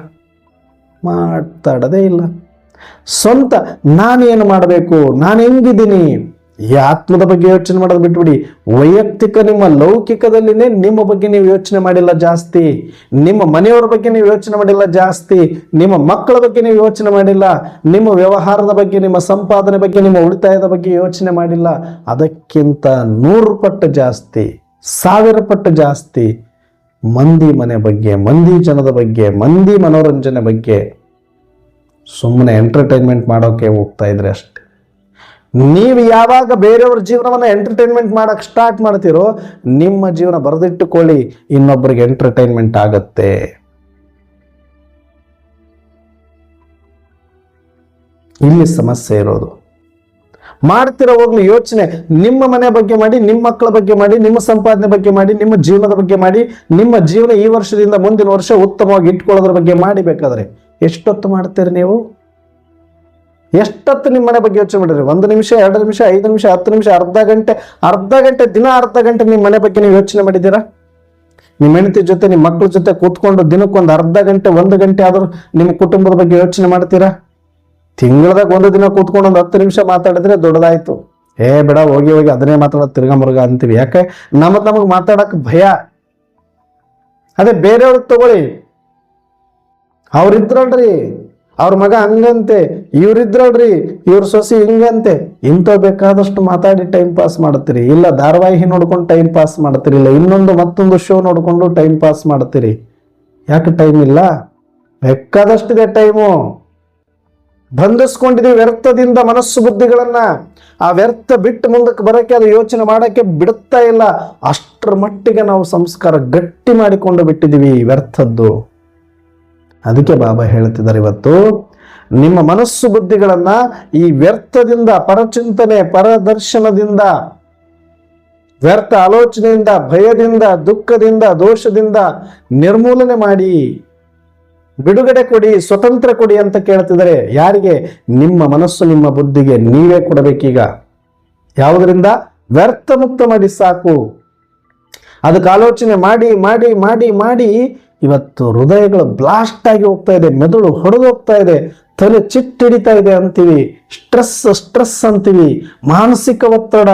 ಮಾತಾಡೋದೇ ಇಲ್ಲ. ಸ್ವಂತ ನಾನೇನು ಮಾಡಬೇಕು, ನಾನು ಹೆಂಗಿದ್ದೀನಿ, ಈ ಆತ್ಮದ ಬಗ್ಗೆ ಯೋಚನೆ ಮಾಡೋದು ಬಿಟ್ಬಿಡಿ. ವೈಯಕ್ತಿಕ ನಿಮ್ಮ ಲೌಕಿಕದಲ್ಲಿನೇ ನಿಮ್ಮ ಬಗ್ಗೆ ನೀವು ಯೋಚನೆ ಮಾಡಿಲ್ಲ ಜಾಸ್ತಿ, ನಿಮ್ಮ ಮನೆಯವರ ಬಗ್ಗೆ ನೀವು ಯೋಚನೆ ಮಾಡಿಲ್ಲ ಜಾಸ್ತಿ, ನಿಮ್ಮ ಮಕ್ಕಳ ಬಗ್ಗೆ ನೀವು ಯೋಚನೆ ಮಾಡಿಲ್ಲ, ನಿಮ್ಮ ವ್ಯವಹಾರದ ಬಗ್ಗೆ, ನಿಮ್ಮ ಸಂಪಾದನೆ ಬಗ್ಗೆ, ನಿಮ್ಮ ಉಳಿತಾಯದ ಬಗ್ಗೆ ಯೋಚನೆ ಮಾಡಿಲ್ಲ. ಅದಕ್ಕಿಂತ 100 ಪಟ್ಟು ಜಾಸ್ತಿ, 1000 ಪಟ್ಟು ಜಾಸ್ತಿ ಮಂದಿ ಮನೆ ಬಗ್ಗೆ, ಮಂದಿ ಜನದ ಬಗ್ಗೆ, ಮಂದಿ ಮನೋರಂಜನೆ ಬಗ್ಗೆ ಸುಮ್ಮನೆ ಎಂಟರ್ಟೈನ್ಮೆಂಟ್ ಮಾಡೋಕೆ ಹೋಗ್ತಾ ಇದ್ರೆ ಅಷ್ಟೆ. ನೀವು ಯಾವಾಗ ಬೇರೆಯವ್ರ ಜೀವನವನ್ನ ಎಂಟರ್ಟೈನ್ಮೆಂಟ್ ಮಾಡಕ್ ಸ್ಟಾರ್ಟ್ ಮಾಡ್ತೀರೋ, ನಿಮ್ಮ ಜೀವನ ಬರೆದಿಟ್ಟುಕೊಳ್ಳಿ, ಇನ್ನೊಬ್ಬರಿಗೆ ಎಂಟರ್ಟೈನ್ಮೆಂಟ್ ಆಗತ್ತೆ. ಇಲ್ಲಿ ಸಮಸ್ಯೆ ಇರೋದು. ಮಾಡ್ತಿರೋ ಹೋಗ್ಲಿ ಯೋಚನೆ, ನಿಮ್ಮ ಮನೆ ಬಗ್ಗೆ ಮಾಡಿ, ನಿಮ್ಮ ಮಕ್ಕಳ ಬಗ್ಗೆ ಮಾಡಿ, ನಿಮ್ಮ ಸಂಪಾದನೆ ಬಗ್ಗೆ ಮಾಡಿ, ನಿಮ್ಮ ಜೀವನದ ಬಗ್ಗೆ ಮಾಡಿ, ನಿಮ್ಮ ಜೀವನ ಈ ವರ್ಷದಿಂದ ಮುಂದಿನ ವರ್ಷ ಉತ್ತಮವಾಗಿ ಇಟ್ಕೊಳ್ಳೋದ್ರ ಬಗ್ಗೆ ಮಾಡಿ. ಬೇಕಾದ್ರೆ ಎಷ್ಟೊತ್ತು ಮಾಡ್ತೀರಿ ನೀವು? ಎಷ್ಟೊತ್ತು ನಿಮ್ಮ ಮನೆ ಬಗ್ಗೆ ಯೋಚನೆ ಮಾಡಿರಿ? 1 ನಿಮಿಷ, 2 ನಿಮಿಷ, 5 ನಿಮಿಷ, 10 ನಿಮಿಷ, ಅರ್ಧ ಗಂಟೆ, ದಿನ ಅರ್ಧ ಗಂಟೆ ನಿಮ್ಮ ಮನೆ ಬಗ್ಗೆ ನೀವು ಯೋಚನೆ ಮಾಡಿದ್ದೀರಾ? ನಿಮ್ಮ ಹೆಂಡತಿ ಜೊತೆ, ನಿಮ್ಮ ಮಕ್ಕಳ ಜೊತೆ ಕೂತ್ಕೊಂಡು ದಿನಕ್ಕೊಂದು ಅರ್ಧ ಗಂಟೆ, 1 ಗಂಟೆ ಆದ್ರೂ ನಿಮ್ಮ ಕುಟುಂಬದ ಬಗ್ಗೆ ಯೋಚನೆ ಮಾಡ್ತೀರಾ? ತಿಂಗಳದಾಗ 1 ದಿನ ಕೂತ್ಕೊಂಡು ಒಂದು 10 ನಿಮಿಷ ಮಾತಾಡಿದ್ರೆ ದೊಡ್ಡದಾಯ್ತು. ಬೇಡ, ಹೋಗಿ ಅದನ್ನೇ ಮಾತಾಡೋದು ತಿರ್ಗಾ ಮುರುಗ ಅಂತೀವಿ. ಯಾಕೆ? ನಮಗೆ ಮಾತಾಡಕ್ ಭಯ. ಅದೇ ಬೇರೆಯವ್ರಿಗೆ ತಗೊಳ್ಳಿ, ಅವ್ರಿದ್ರಲ್ರಿ ಅವ್ರ ಮಗ ಹಂಗಂತೆ, ಇವ್ರಿದ್ರಲ್ರಿ ಇವ್ರ ಸೊಸಿ ಹಿಂಗಂತೆ, ಇಂಥ ಬೇಕಾದಷ್ಟು ಮಾತಾಡಿ ಟೈಮ್ ಪಾಸ್ ಮಾಡ್ತೀರಿ. ಇಲ್ಲ ಧಾರಾವಾಹಿ ನೋಡ್ಕೊಂಡು ಟೈಮ್ ಪಾಸ್ ಮಾಡ್ತೀರಿ, ಇಲ್ಲ ಮತ್ತೊಂದು ಶೋ ನೋಡ್ಕೊಂಡು ಟೈಮ್ ಪಾಸ್ ಮಾಡ್ತೀರಿ. ಯಾಕೆ ಟೈಮ್ ಇಲ್ಲ? ಬೇಕಾದಷ್ಟಿದೆ ಟೈಮು. ಬಂಧಿಸ್ಕೊಂಡಿದೀವಿ ವ್ಯರ್ಥದಿಂದ ಮನಸ್ಸು ಬುದ್ಧಿಗಳನ್ನ. ಆ ವ್ಯರ್ಥ ಬಿಟ್ಟು ಮುಂದಕ್ಕೆ ಬರಕ್ಕೆ, ಅದು ಯೋಚನೆ ಮಾಡಕ್ಕೆ ಬಿಡುತ್ತಾ ಇಲ್ಲ. ಅಷ್ಟರ ಮಟ್ಟಿಗೆ ನಾವು ಸಂಸ್ಕಾರ ಗಟ್ಟಿ ಮಾಡಿಕೊಂಡು ಬಿಟ್ಟಿದೀವಿ ವ್ಯರ್ಥದ್ದು. ಅದಕ್ಕೆ ಬಾಬಾ ಹೇಳ್ತಿದ್ದಾರೆ ಇವತ್ತು, ನಿಮ್ಮ ಮನಸ್ಸು ಬುದ್ಧಿಗಳನ್ನ ಈ ವ್ಯರ್ಥದಿಂದ, ಪರಚಿಂತನೆ, ಪರದರ್ಶನದಿಂದ, ವ್ಯರ್ಥ ಆಲೋಚನೆಯಿಂದ, ಭಯದಿಂದ, ದುಃಖದಿಂದ, ದೋಷದಿಂದ ನಿರ್ಮೂಲನೆ ಮಾಡಿ, ಬಿಡುಗಡೆ ಕೊಡಿ, ಸ್ವತಂತ್ರ ಕೊಡಿ ಅಂತ ಕೇಳ್ತಿದ್ದಾರೆ. ಯಾರಿಗೆ? ನಿಮ್ಮ ಮನಸ್ಸು, ನಿಮ್ಮ ಬುದ್ಧಿಗೆ ನೀವೇ ಕೊಡಬೇಕೀಗ. ಯಾವುದರಿಂದ? ವ್ಯರ್ಥ ಮುಕ್ತ ಮಾಡಿ ಸಾಕು. ಅದಕ್ಕೆ ಆಲೋಚನೆ ಮಾಡಿ ಮಾಡಿ ಮಾಡಿ ಮಾಡಿ ಇವತ್ತು ಹೃದಯಗಳು ಬ್ಲಾಸ್ಟ್ ಆಗಿ ಹೋಗ್ತಾ ಇದೆ, ಮೆದುಳು ಹೊಡೆದು ಹೋಗ್ತಾ ಇದೆ, ತಲೆ ಚಿಟ್ಟಿಡಿತಾ ಇದೆ ಅಂತೀವಿ, ಸ್ಟ್ರೆಸ್ ಅಂತೀವಿ, ಮಾನಸಿಕ ಒತ್ತಡ,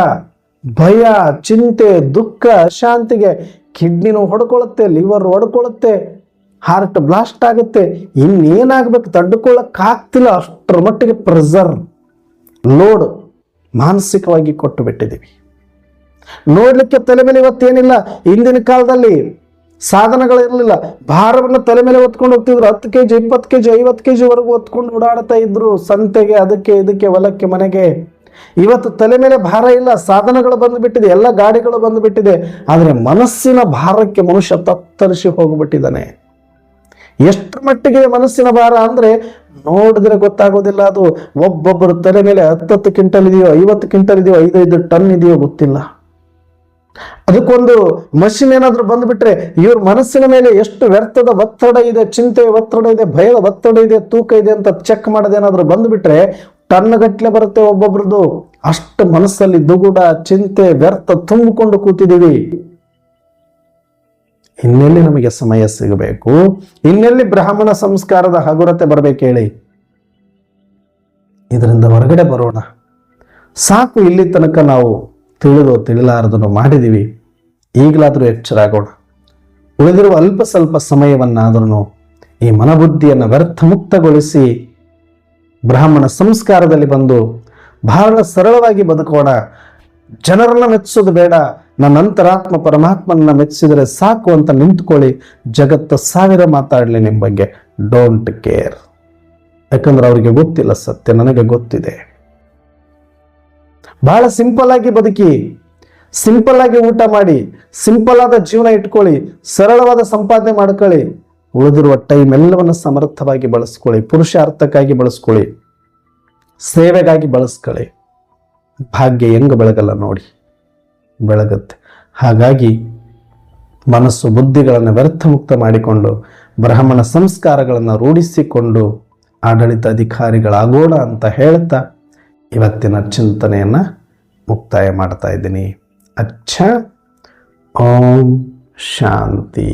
ಭಯ, ಚಿಂತೆ, ದುಃಖ, ಅಶಾಂತಿಗೆ ಕಿಡ್ನಿನೂ ಹೊಡ್ಕೊಳ್ಳುತ್ತೆ, ಲಿವರ್ ಹೊಡ್ಕೊಳ್ಳುತ್ತೆ, ಹಾರ್ಟ್ ಬ್ಲಾಸ್ಟ್ ಆಗುತ್ತೆ. ಇನ್ನೇನಾಗಬೇಕು? ತಡ್ಕೊಳ್ಳಕ್ಕಾಗ್ತಿಲ್ಲ. ಅಷ್ಟರ ಮಟ್ಟಿಗೆ ಪ್ರೆಷರ್, ಲೋಡ್ ಮಾನಸಿಕವಾಗಿ ಕೊಟ್ಟು ಬಿಟ್ಟಿದ್ದೀವಿ. ನೋಡ್ಲಿಕ್ಕೆ ತಲೆ ಮೇಲೆ ಇವತ್ತೇನಿಲ್ಲ. ಹಿಂದಿನ ಕಾಲದಲ್ಲಿ ಸಾಧನಗಳಿರಲಿಲ್ಲ, ಭಾರವನ್ನು ತಲೆ ಮೇಲೆ ಹೊತ್ಕೊಂಡು ಹೋಗ್ತಿದ್ರು. 10 kg 20 kg 50 kg ವರೆಗೂ ಹೊತ್ಕೊಂಡು ಓಡಾಡ್ತಾ ಇದ್ರು. ಸಂತೆಗೆ, ಅದಕ್ಕೆ ಇದಕ್ಕೆ, ಹೊಲಕ್ಕೆ, ಮನೆಗೆ. ಇವತ್ತು ತಲೆ ಮೇಲೆ ಭಾರ ಇಲ್ಲ, ಸಾಧನಗಳು ಬಂದುಬಿಟ್ಟಿದೆ, ಎಲ್ಲ ಗಾಡಿಗಳು ಬಂದುಬಿಟ್ಟಿದೆ, ಆದರೆ ಮನಸ್ಸಿನ ಭಾರಕ್ಕೆ ಮನುಷ್ಯ ತತ್ತರಿಸಿ ಹೋಗ್ಬಿಟ್ಟಿದ್ದಾನೆ. ಎಷ್ಟು ಮಟ್ಟಿಗೆ ಮನಸ್ಸಿನ ಭಾರ ಅಂದ್ರೆ ನೋಡಿದ್ರೆ ಗೊತ್ತಾಗೋದಿಲ್ಲ. ಅದು ಒಬ್ಬೊಬ್ಬರು ತಲೆ ಮೇಲೆ 10 ಕ್ವಿಂಟಲ್ ಇದೆಯೋ, 50 ಕ್ವಿಂಟಲ್ ಇದೆಯೋ, 5 ಟನ್ ಇದೆಯೋ ಗೊತ್ತಿಲ್ಲ. ಅದಕ್ಕೊಂದು ಮಷಿನ್ ಏನಾದ್ರೂ ಬಂದ್ಬಿಟ್ರೆ ಇವ್ರ ಮನಸ್ಸಿನ ಮೇಲೆ ಎಷ್ಟು ವ್ಯರ್ಥದ ಒತ್ತಡ ಇದೆ, ಚಿಂತೆಯ ಒತ್ತಡ ಇದೆ, ಭಯದ ಒತ್ತಡ ಇದೆ, ತೂಕ ಇದೆ ಅಂತ ಚೆಕ್ ಮಾಡೋದೇನಾದ್ರೂ ಬಂದ್ಬಿಟ್ರೆ ಟನ್ ಗಟ್ಲೆ ಬರುತ್ತೆ ಒಬ್ಬೊಬ್ರದ್ದು. ಅಷ್ಟು ಮನಸ್ಸಲ್ಲಿ ದುಗುಡ, ಚಿಂತೆ, ವ್ಯರ್ಥ ತುಂಬಿಕೊಂಡು ಕೂತಿದ್ದೀವಿ. ಇನ್ನೆಲ್ಲಿ ನಮಗೆ ಸಮಯ ಸಿಗಬೇಕು? ಇನ್ನೆಲ್ಲಿ ಬ್ರಾಹ್ಮಣ ಸಂಸ್ಕಾರದ ಹಗುರತೆ ಬರಬೇಕು ಹೇಳಿ? ಇದರಿಂದ ಹೊರಗಡೆ ಬರೋಣ. ಸಾಕು, ಇಲ್ಲಿ ತನಕ ನಾವು ತಿಳಿಲಾರದನ್ನು ಮಾಡಿದೀವಿ. ಈಗಲಾದರೂ ಎಚ್ಚರಾಗೋಣ. ಉಳಿದಿರುವ ಅಲ್ಪ ಸ್ವಲ್ಪ ಸಮಯವನ್ನಾದ್ರೂ ಈ ಮನಬುದ್ಧಿಯನ್ನು ವ್ಯರ್ಥ ಮುಕ್ತಗೊಳಿಸಿ ಬ್ರಾಹ್ಮಣ ಸಂಸ್ಕಾರದಲ್ಲಿ ಬಂದು ಬಹಳ ಸರಳವಾಗಿ ಬದುಕೋಣ. ಜನರನ್ನ ಮೆಚ್ಚಿಸೋದು ಬೇಡ, ನನ್ನ ಅಂತರಾತ್ಮ ಪರಮಾತ್ಮನ ಮೆಚ್ಚಿಸಿದರೆ ಸಾಕು ಅಂತ ನಿಂತ್ಕೊಳ್ಳಿ. ಜಗತ್ತು 1000 ಮಾತಾಡಲಿ ನಿಮ್ಮ ಬಗ್ಗೆ, ಡೋಂಟ್ ಕೇರ್. ಯಾಕಂದ್ರೆ ಅವರಿಗೆ ಗೊತ್ತಿಲ್ಲ ಸತ್ಯ, ನನಗೆ ಗೊತ್ತಿದೆ. ಬಹಳ ಸಿಂಪಲ್ ಆಗಿ ಬದುಕಿ, ಸಿಂಪಲ್ ಆಗಿ ಊಟ ಮಾಡಿ, ಸಿಂಪಲ್ ಆದ ಜೀವನ ಇಟ್ಕೊಳ್ಳಿ, ಸರಳವಾದ ಸಂಪಾದನೆ ಮಾಡ್ಕೊಳ್ಳಿ. ಉಳಿದಿರುವ ಟೈಮ್ ಎಲ್ಲವನ್ನು ಸಮರ್ಥವಾಗಿ ಬಳಸ್ಕೊಳ್ಳಿ, ಪುರುಷಾರ್ಥಕ್ಕಾಗಿ ಬಳಸ್ಕೊಳ್ಳಿ, ಸೇವೆಗಾಗಿ ಬಳಸ್ಕೊಳ್ಳಿ. ಭಾಗ್ಯ ಹೆಂಗ ಬೆಳಗಲ್ಲ ನೋಡಿ, ಬೆಳಗುತ್ತೆ. ಹಾಗಾಗಿ ಮನಸ್ಸು ಬುದ್ಧಿಗಳನ್ನು ವ್ಯರ್ಥ ಮುಕ್ತ ಮಾಡಿಕೊಂಡು ಬ್ರಾಹ್ಮಣ ಸಂಸ್ಕಾರಗಳನ್ನು ರೂಢಿಸಿಕೊಂಡು ಆಡಳಿತ ಅಧಿಕಾರಿಗಳಾಗೋಣ ಅಂತ ಹೇಳ್ತಾ ಇವತ್ತಿನ ಚಿಂತನೆಯನ್ನು ಮುಕ್ತಾಯ ಮಾಡ್ತಾ ಇದ್ದೀನಿ. ಅಚ್ಚ. ಓಂ ಶಾಂತಿ.